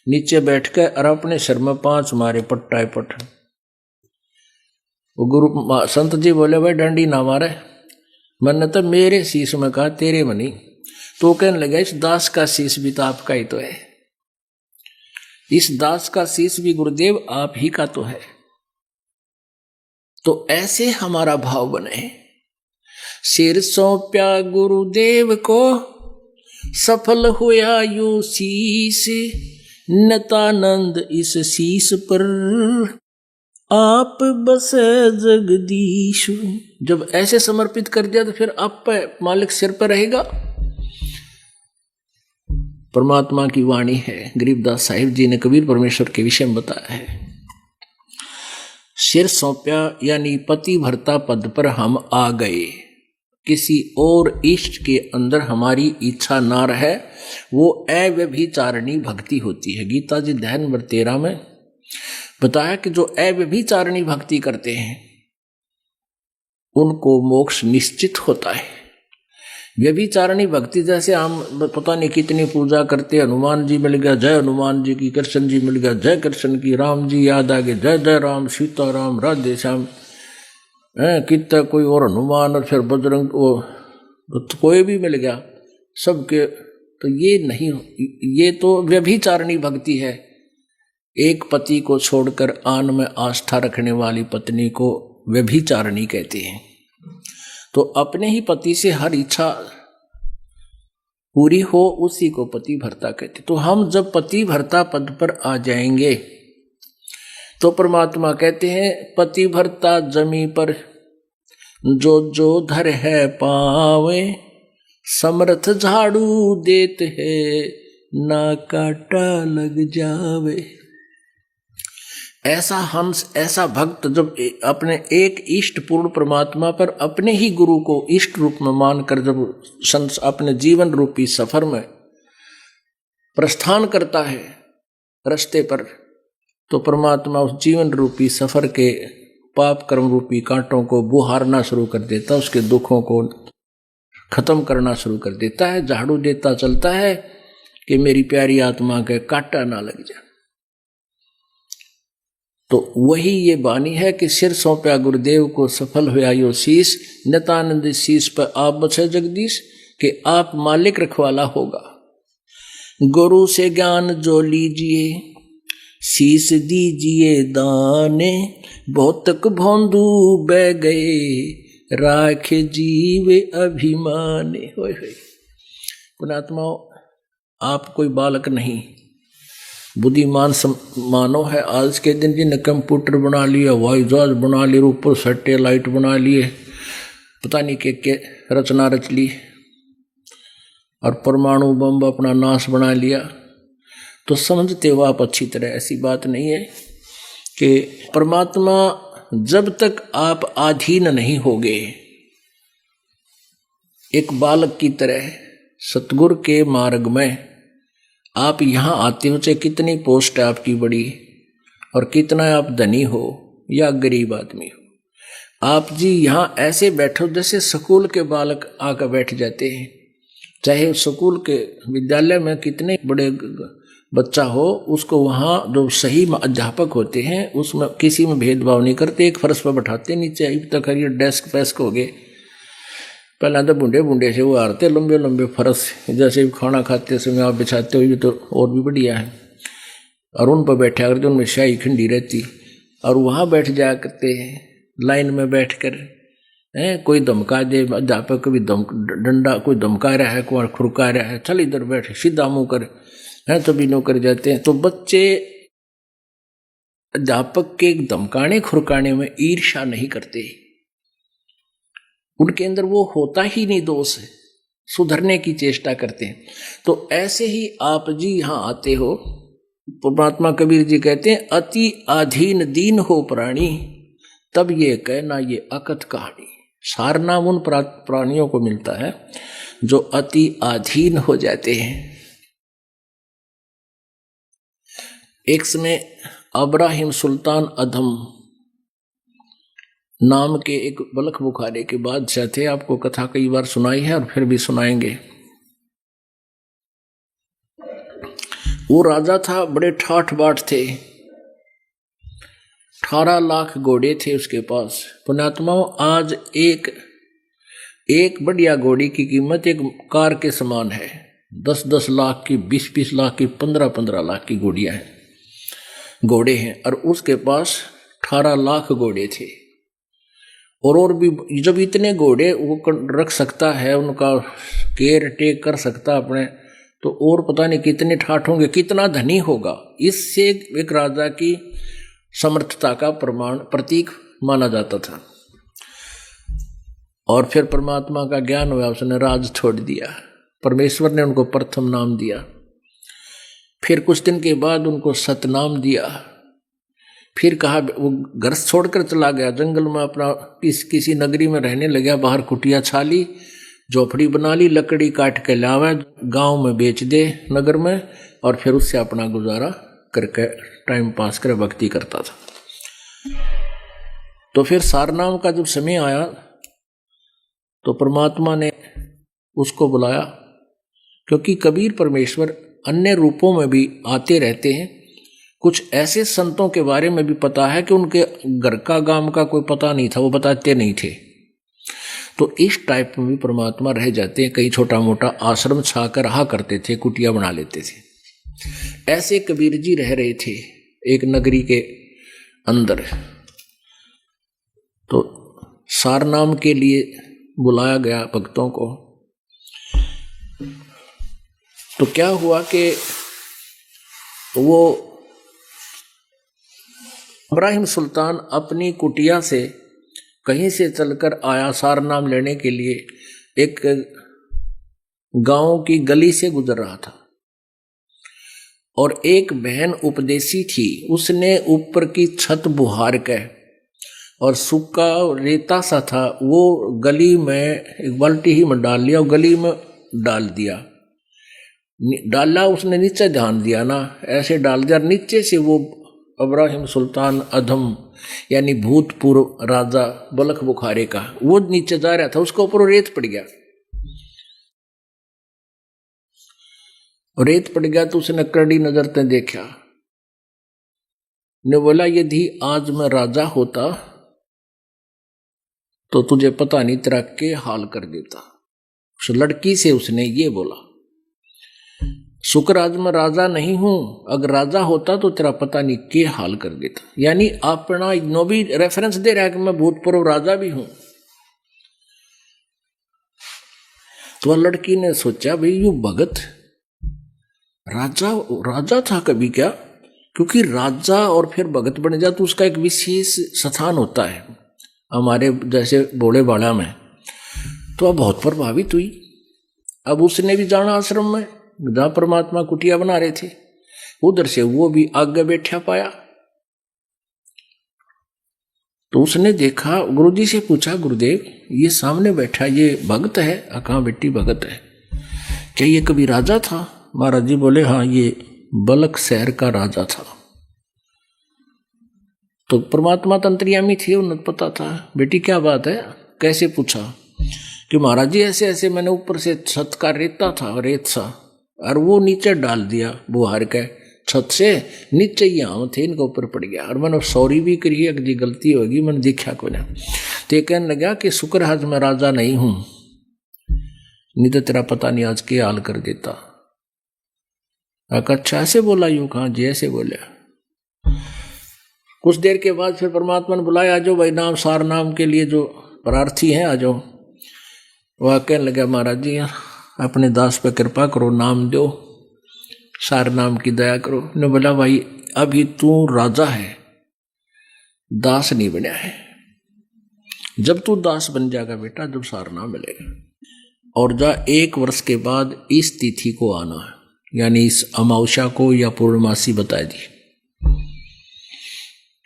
[SPEAKER 1] नीचे बैठ के और अपने सिर में 5 मारे पट्टा पट। वो गुरु संत जी बोले, भाई डंडी ना मारे। मैंने तो मेरे शीश में कहा, तेरे में नहीं। तो कहने लगा, इस दास का शीश भी तो आपका ही तो है, इस दास का शीश भी गुरुदेव आप ही का तो है। तो ऐसे हमारा भाव बने। सिर सौंप्या गुरुदेव को सफल हुआ यो शीश। नतानंद इस शीश पर आप बसे जगदीश। जब ऐसे समर्पित कर दिया तो फिर आप पे मालिक सिर पर रहेगा। परमात्मा की वाणी है, गरीबदास साहिब जी ने कबीर परमेश्वर के विषय में बताया है। सिर सौंप्या यानी पति भरता पद पर हम आ गए। किसी और इष्ट के अंदर हमारी इच्छा ना रहे, वो अव्यभिचारिणी भक्ति होती है। गीता जी अध्याय नंबर 13 में बताया कि जो अव्यभिचारिणी भक्ति करते हैं उनको मोक्ष निश्चित होता है। व्यभिचारिणी भक्ति जैसे हम पता नहीं कितनी पूजा करते, हनुमान जी मिल गया जय हनुमान जी की, कृष्ण जी मिल गया जय कृष्ण की, राम जी याद आ गए जय जय राम, सीता राम राधे श्याम, कितना कोई और हनुमान और फिर बजरंग, वो तो कोई भी मिल गया सबके। तो ये नहीं, ये तो व्यभिचारिणी भक्ति है। एक पति को छोड़कर आन में आस्था रखने वाली पत्नी को व्यभिचारिणी कहते हैं। तो अपने ही पति से हर इच्छा पूरी हो उसी को पति भरता कहते। तो हम जब पति भरता पद पर आ जाएंगे तो परमात्मा कहते हैं, पति भरता जमी पर जो जो धर है पावे, समर्थ झाड़ू देते है ना काटा लग जावे। ऐसा हंस, ऐसा भक्त जब अपने एक इष्ट पूर्ण परमात्मा पर अपने ही गुरु को इष्ट रूप में मानकर जब अपने जीवन रूपी सफर में प्रस्थान करता है रास्ते पर, तो परमात्मा उस जीवन रूपी सफर के पाप कर्म रूपी कांटों को बुहारना शुरू कर देता, उसके दुखों को खत्म करना शुरू कर देता है। झाड़ू देता चलता है कि मेरी प्यारी आत्मा के कांटा ना लग जाए। तो वही ये बानी है कि सिर सौंप्या गुरुदेव को सफल हुआ यो शीस, नितानंद शीस पर आप बचे जगदीश, कि आप मालिक रखवाला होगा। गुरु से ज्ञान जो लीजिए, शीस दीजिए दाने, भौतक भौंदू बह गए, राख जीवे अभिमाने। होय होय पुणात्माओं, आप कोई बालक नहीं, बुद्धिमान मानव है। आज के दिन जिन्हें कंप्यूटर बना लिया, हवाई जहाज बना लिए, ऊपर सैटेलाइट बना लिए, पता नहीं के रचना रच ली, और परमाणु बम अपना नाश बना लिया, तो समझते हो आप अच्छी तरह। ऐसी बात नहीं है कि परमात्मा जब तक आप अधीन नहीं होगे, एक बालक की तरह सतगुरु के मार्ग में आप यहाँ आते हो, चाहे कितनी पोस्ट है आपकी बड़ी और कितना आप धनी हो या गरीब आदमी हो, आप जी यहाँ ऐसे बैठो जैसे स्कूल के बालक आकर बैठ जाते हैं। चाहे स्कूल के विद्यालय में कितने बड़े बच्चा हो, उसको वहाँ जो सही अध्यापक होते हैं उसमें किसी में भेदभाव नहीं करते, एक फर्श पर बैठाते, नीचे अब तक ये डेस्क पेस्क हो गए। पहले तो बूढ़े बूढ़े से वो हारते लंबे लंबे फर्श, जैसे खाना खाते समय आप बिछाते हो, ये तो और भी बढ़िया है। और उन पर बैठा करते, उनमें स्याही खंडी रहती, और वहाँ बैठ जाया करते हैं लाइन में बैठ कर। कोई धमका दे, अध्यापक भी डंडा कोई धमका रहा है, कोई खुरका रहा है, चल इधर बैठ, सीधा मुँह कर, है तो भी नौकर जाते हैं। तो बच्चे अध्यापक के धमकाने खुरकाने में ईर्ष्या नहीं करते, उनके अंदर वो होता ही नहीं दोष, सुधरने की चेष्टा करते हैं। तो ऐसे ही आप जी यहाँ आते हो, परमात्मा कबीर जी कहते हैं अति अधीन दीन हो प्राणी, तब ये कहना ये अकथ कहानी। सारनाम उन प्राणियों को मिलता है जो अति अधीन हो जाते हैं। एक समय अब्राहिम सुल्तान अधम नाम के एक बलख बुखारे के बादशाह थे। आपको कथा कई बार सुनाई है और फिर भी सुनाएंगे। वो राजा था, बड़े ठाठ बाट थे, 18 लाख घोड़े थे उसके पास। पुण्यात्माओं, आज एक बढ़िया घोड़ी की कीमत एक कार के समान है। 10-10 लाख की, 20-20 लाख की, 15-15 लाख की घोड़े हैं, और उसके पास 18 लाख घोड़े थे। और भी जब इतने घोड़े वो रख सकता है, उनका केयर टेक कर सकता अपने, तो और पता नहीं कितने ठाठ होंगे, कितना धनी होगा। इससे एक राजा की समर्थता का प्रतीक माना जाता था। और फिर परमात्मा का ज्ञान हुआ, उसने राज छोड़ दिया, परमेश्वर ने उनको प्रथम नाम दिया। फिर कुछ दिन के बाद उनको सतनाम दिया। फिर कहा, वो घर छोड़कर चला गया, जंगल में अपना किसी नगरी में रहने लगा। बाहर कुटिया छाली, झोपड़ी बना ली, लकड़ी काट के लावे, गांव में बेच दे नगर में, और फिर उससे अपना गुजारा करके टाइम पास कर भक्ति करता था। तो फिर सारनाम का जब समय आया तो परमात्मा ने उसको बुलाया, क्योंकि कबीर परमेश्वर अन्य रूपों में भी आते रहते हैं। कुछ ऐसे संतों के बारे में भी पता है कि उनके घर का गांव का कोई पता नहीं था, वो बताते नहीं थे। तो इस टाइप में भी परमात्मा रह जाते हैं। कई छोटा मोटा आश्रम छाकर रहा करते थे, कुटिया बना लेते थे। ऐसे कबीर जी रह रहे थे एक नगरी के अंदर। तो सारनाम के लिए बुलाया गया भक्तों को। तो क्या हुआ कि वो इब्राहिम सुल्तान अपनी कुटिया से कहीं से चलकर आया सारनाम लेने के लिए। एक गांव की गली से गुजर रहा था, और एक बहन उपदेशी थी, उसने ऊपर की छत बुहार के और सूखा रेता सा था, वो गली में एक बाल्टी ही में डाल लिया और गली में डाल दिया। डाला उसने, नीचे ध्यान दिया ना, ऐसे डाल दिया। नीचे से वो इब्राहिम सुल्तान अधम यानी भूतपूर्व राजा बलख बुखारे का, वो नीचे जा रहा था, उसके ऊपर रेत पड़ गया। रेत पड़ गया तो उसने करड़ी नजर से देखा, ने बोला यदि आज मैं राजा होता तो तुझे पता नहीं तेरा के हाल कर देता। उस लड़की से उसने ये बोला, शुक्र आज मैं राजा नहीं हूं, अगर राजा होता तो तेरा पता नहीं के हाल कर देता। यानी अपना नो भी रेफरेंस दे रहा है कि मैं भूतपूर्व राजा भी हूं। तो लड़की ने सोचा भाई यू भगत राजा था कभी क्या? क्योंकि राजा और फिर भगत बन जा तो उसका एक विशेष स्थान होता है हमारे जैसे भोले बाड़ा में। तो अब बहुत प्रभावित हुई। अब उसने भी जाना आश्रम में जहां परमात्मा कुटिया बना रहे थे, उधर से वो भी आगे बैठा पाया। तो उसने देखा, गुरुजी से पूछा, गुरुदेव ये सामने बैठा ये भगत है? कहाँ बेटी भगत है? क्या ये कभी राजा था? महाराज जी बोले हाँ ये बलक शहर का राजा था। तो परमात्मा तंत्रियामी थे, उन्हें पता था। बेटी क्या बात है? कैसे पूछा? कि महाराज जी ऐसे ऐसे मैंने ऊपर से छत का रेता था, रेत सा, और वो नीचे डाल दिया बुहार के छत से नीचे ही आम थे, इनके ऊपर पड़ गया। और मैंने सॉरी भी करी है कि गलती होगी, मैंने देखा को ना। तो कहने लगा कि शुक्र आज मैं राजा नहीं हूं, नहीं तो तेरा पता नहीं आज के हाल कर देता। अच्छा ऐसे बोला? यूं कहा जी ऐसे बोला। कुछ देर के बाद फिर परमात्मा ने बुलाया, आ जाओ भाई नाम सार नाम के लिए जो प्रार्थी हैं आ जाओ। वह कहने लगा महाराज जी अपने दास पे कृपा करो, नाम दो, सार नाम की दया करो। ने बोला भाई अभी तू राजा है, दास नहीं बना है। जब तू दास बन जाएगा बेटा, जब सार नाम मिलेगा। और जा 1 वर्ष के बाद इस तिथि को आना है, यानी इस अमावस्या को या पूर्णमासी बता दी।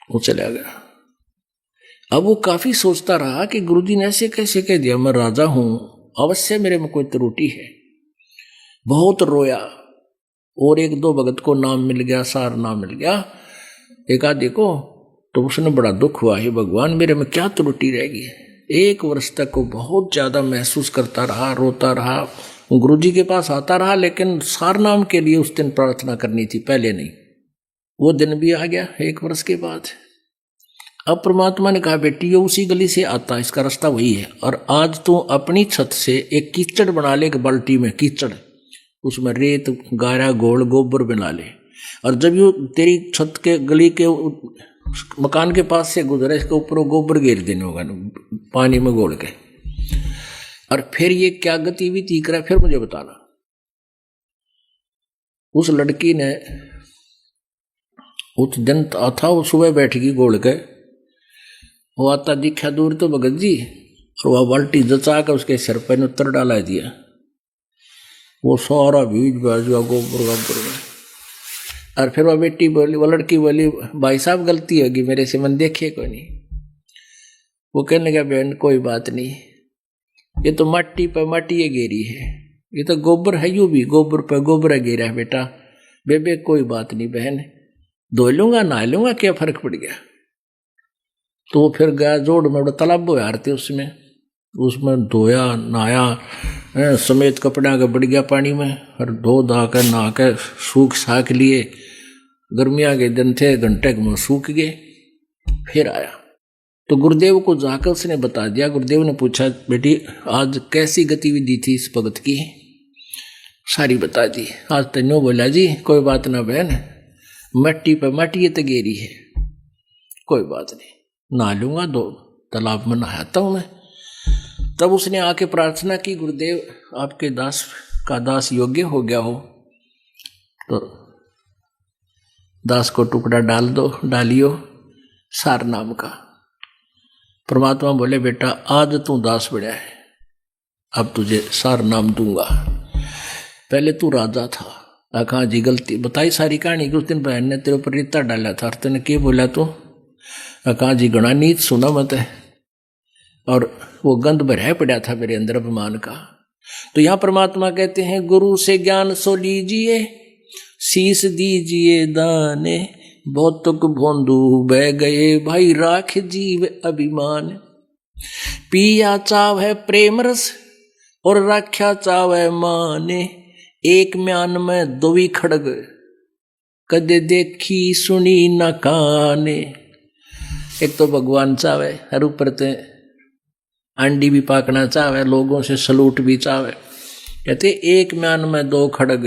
[SPEAKER 1] वो चला गया। अब वो काफी सोचता रहा कि गुरुजी ने ऐसे कैसे कह दिया, मैं राजा हूं, अवश्य मेरे में कोई त्रुटि है। बहुत रोया और 1-2 भगत को नाम मिल गया, सार नाम मिल गया, एक आधे को। तो उसने बड़ा दुख हुआ, हे भगवान मेरे में क्या त्रुटि रहेगी। 1 वर्ष तक वो बहुत ज्यादा महसूस करता रहा, रोता रहा, गुरुजी के पास आता रहा, लेकिन सार नाम के लिए उस दिन प्रार्थना करनी थी, पहले नहीं। वो दिन भी आ गया 1 वर्ष के बाद। अब परमात्मा ने कहा बेटी ये उसी गली से आता, इसका रास्ता वही है, और आज तू अपनी छत से एक कीचड़ बना ले, एक बाल्टी में कीचड़, उसमें रेत गारा गोल गोबर बना ले, और जब यू तेरी छत के गली के मकान के पास से गुजरे, इसके ऊपर गोबर घेर देने होगा पानी में घोल के, और फिर ये क्या गतिविधि करा फिर मुझे बताना। उस लड़की ने उस दिन था, वो सुबह बैठेगी गोल के, वो आता दिखा दूर तो भगत जी, और वह बाल्टी जचा कर उसके सिर पर उत्तर डाला दिया। वो सारा भीज बाज गया गोबर गोबर में। और फिर वह बेटी बोली, वो लड़की बोली भाई साहब गलती होगी मेरे से, मन देखे कोई नहीं। वो कहने लगा बहन कोई बात नहीं, ये तो मट्टी पर मट्टी ये घेरी है, ये तो गोबर है, यूं भी गोबर पर गोबर घेरा है बेटा। बेबे कोई बात नहीं बहन, धो लूंगा नहा लूंगा, क्या फर्क पड़ गया। तो फिर गया जोड़ में तालाब हारते उसमें धोया नहाया समेत कपड़ा के बढ़ गया पानी में, और धो धा कर नहा कर सूख साख लिए। गर्मिया के दिन थे, घंटे में सूख गए। फिर आया तो गुरुदेव को जाकर उसने बता दिया। गुरुदेव ने पूछा बेटी आज कैसी गतिविधि थी इस भगत की? सारी बता दी। आज तन्नो बोला जी कोई बात ना बहन, मट्टी पे मट्टी तगेरी है, कोई बात नहीं, नहा लूंगा, दो तालाब में नहाता हूं मैं। तब उसने आके प्रार्थना की गुरुदेव आपके दास का दास योग्य हो गया हो तो दास को टुकड़ा डाल दो, डालियो सार नाम का। परमात्मा बोले बेटा आज तू दास बढ़ा है, अब तुझे सार नाम दूंगा। पहले तू राजा था। कहा जी गलती बताई सारी कहानी कि उस दिन बहन ने तेरे ऊपर रेता डाला था, तेने क्या बोला तू? कहा जी गणा नीच सुना मत है, और वो गंध भरा पड़ा था मेरे अंदर अभिमान का। तो यहां परमात्मा कहते हैं गुरु से ज्ञान सो लीजिए, शीस दीजिए दाने, बहुतुक भोंदू बह गए भाई राख जीव अभिमान। पिया चाव है प्रेम रस और राख्या चाव है माने, एक म्यान में दोवी खड़ग कदे देखी सुनी न काने। एक तो भगवान चावे, हर ऊपर ते अंडी भी पाकना चावे, लोगों से सलूट भी चावे। कहते एक म्यान में दो खड़ग,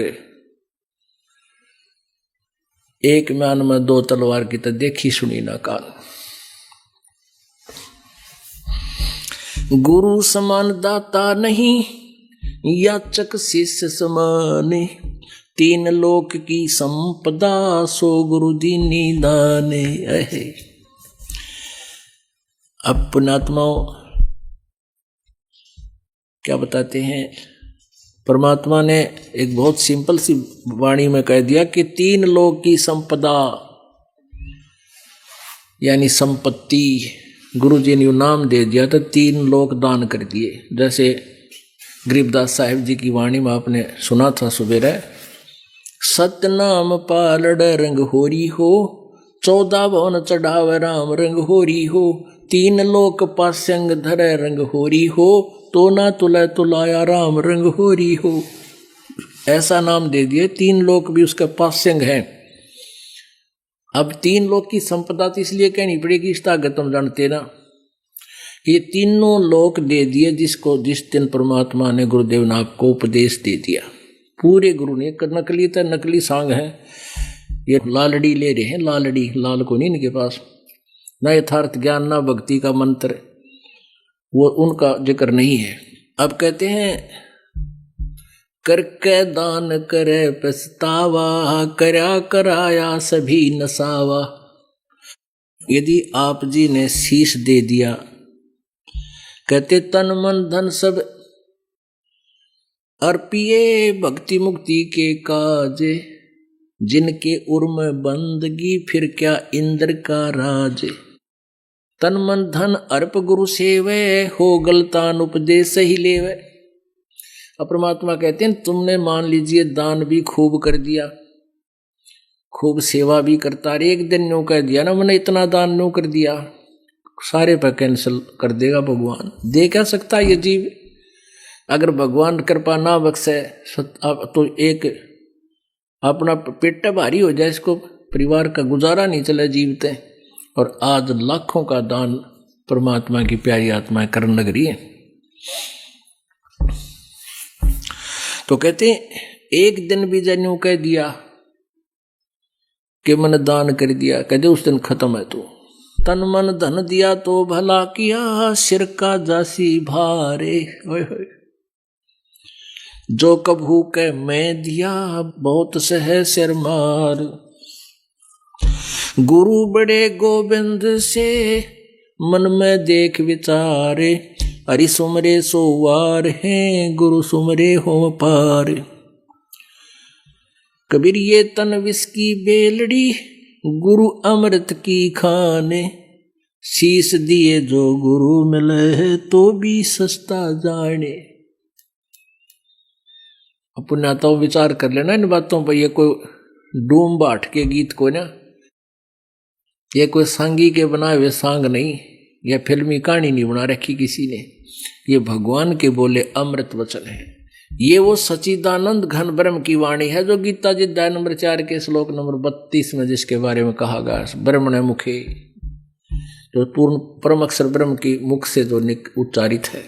[SPEAKER 1] एक म्यान में दो तलवार की तो देखी सुनी ना कान। गुरु समान दाता नहीं, याचक शिष्य समाने। तीन लोक की संपदा, सो गुरु दीनी दाने। अब पुण्यात्माओं क्या बताते हैं, परमात्मा ने एक बहुत सिंपल सी वाणी में कह दिया कि तीन लोक की संपदा यानी संपत्ति, गुरु जी ने नाम दे दिया तो तीन लोक दान कर दिए। जैसे गरीबदास साहिब जी की वाणी में आपने सुना था सुबेरे, सतनाम पालड़ रंग होरी हो, 14 भवन चढ़ावे राम रंग होरी हो। तीन लोक पास्यंग धरे रंग होरी हो, तो ना तुला तुलाया राम रंग होरी हो। ऐसा नाम दे दिए, तीन लोक भी उसका पास्यंग है। अब तीन लोक की संपदा तो इसलिए कहनी पड़ेगी, इस ताकत तुम जानते ना कि ये तीनों लोक दे दिए जिसको जिस दिन परमात्मा ने गुरुदेव ने आपको उपदेश दे दिया। पूरे गुरु ने, नकली तो नकली सांग है, ये लालड़ी ले रहे हैं, लालड़ी, लाल को नहीं इनके पास, ना यथार्थ ज्ञान ना भक्ति का मंत्र, वो उनका जिक्र नहीं है। अब कहते हैं करके दान करे पछतावा, करया कराया सभी नसावा। यदि आप जी ने शीश दे दिया, कहते तन मन धन सब अर्पिए, भक्ति मुक्ति के काजे। जिनके उर्म बंदगी, फिर क्या इंद्र का राज। तन मन धन अर्प गुरु सेवे, हो गलतान उपदेश ही लेवे। अब परमात्मा कहते हैं तुमने मान लीजिए दान भी खूब कर दिया, खूब सेवा भी करता रहे, एक दिन न्यू कह दिया ना मैंने इतना दान न्यू कर दिया, सारे पर कैंसिल कर देगा भगवान। दे क्या सकता ये जीव, अगर भगवान कृपा ना बख्शे तो एक अपना पेट भारी हो जाए, इसको परिवार का गुजारा नहीं चले जीवते। और आज लाखों का दान परमात्मा की प्यारी आत्माएं करने लग रही है। तो कहते एक दिन भी जन्यू कह दिया कि मैंने दान कर दिया, कहते उस दिन खत्म है। तू तन मन धन दिया तो भला किया, सिर का जासी भारे। जो कभू के मैं दिया, बहुत सह सिर मार। गुरु बड़े गोविंद से, मन में देख विचारे। हरि सुमरे सोवार हैं, गुरु सुमरे हो पार। कबीर ये तन विष की बेलड़ी, गुरु अमृत की खाने। शीश दिए जो गुरु मिले, तो भी सस्ता जाने। पुण्यात्माओं विचार कर लेना इन बातों पर। ये कोई डूम बाट के गीत को ना, ये कोई सांगी के बनाए हुए सांग नहीं, यह फिल्मी कहानी नहीं बना रखी किसी ने। ये भगवान के बोले अमृत वचन है। ये वो सच्चिदानंद घन ब्रह्म की वाणी है जो गीता जी अध्याय नंबर 4 के श्लोक नंबर 32 में जिसके बारे में कहा गया, ब्रह्मणे मुखे, जो पूर्ण परम अक्षर ब्रह्म की मुख से जो उच्चारित है।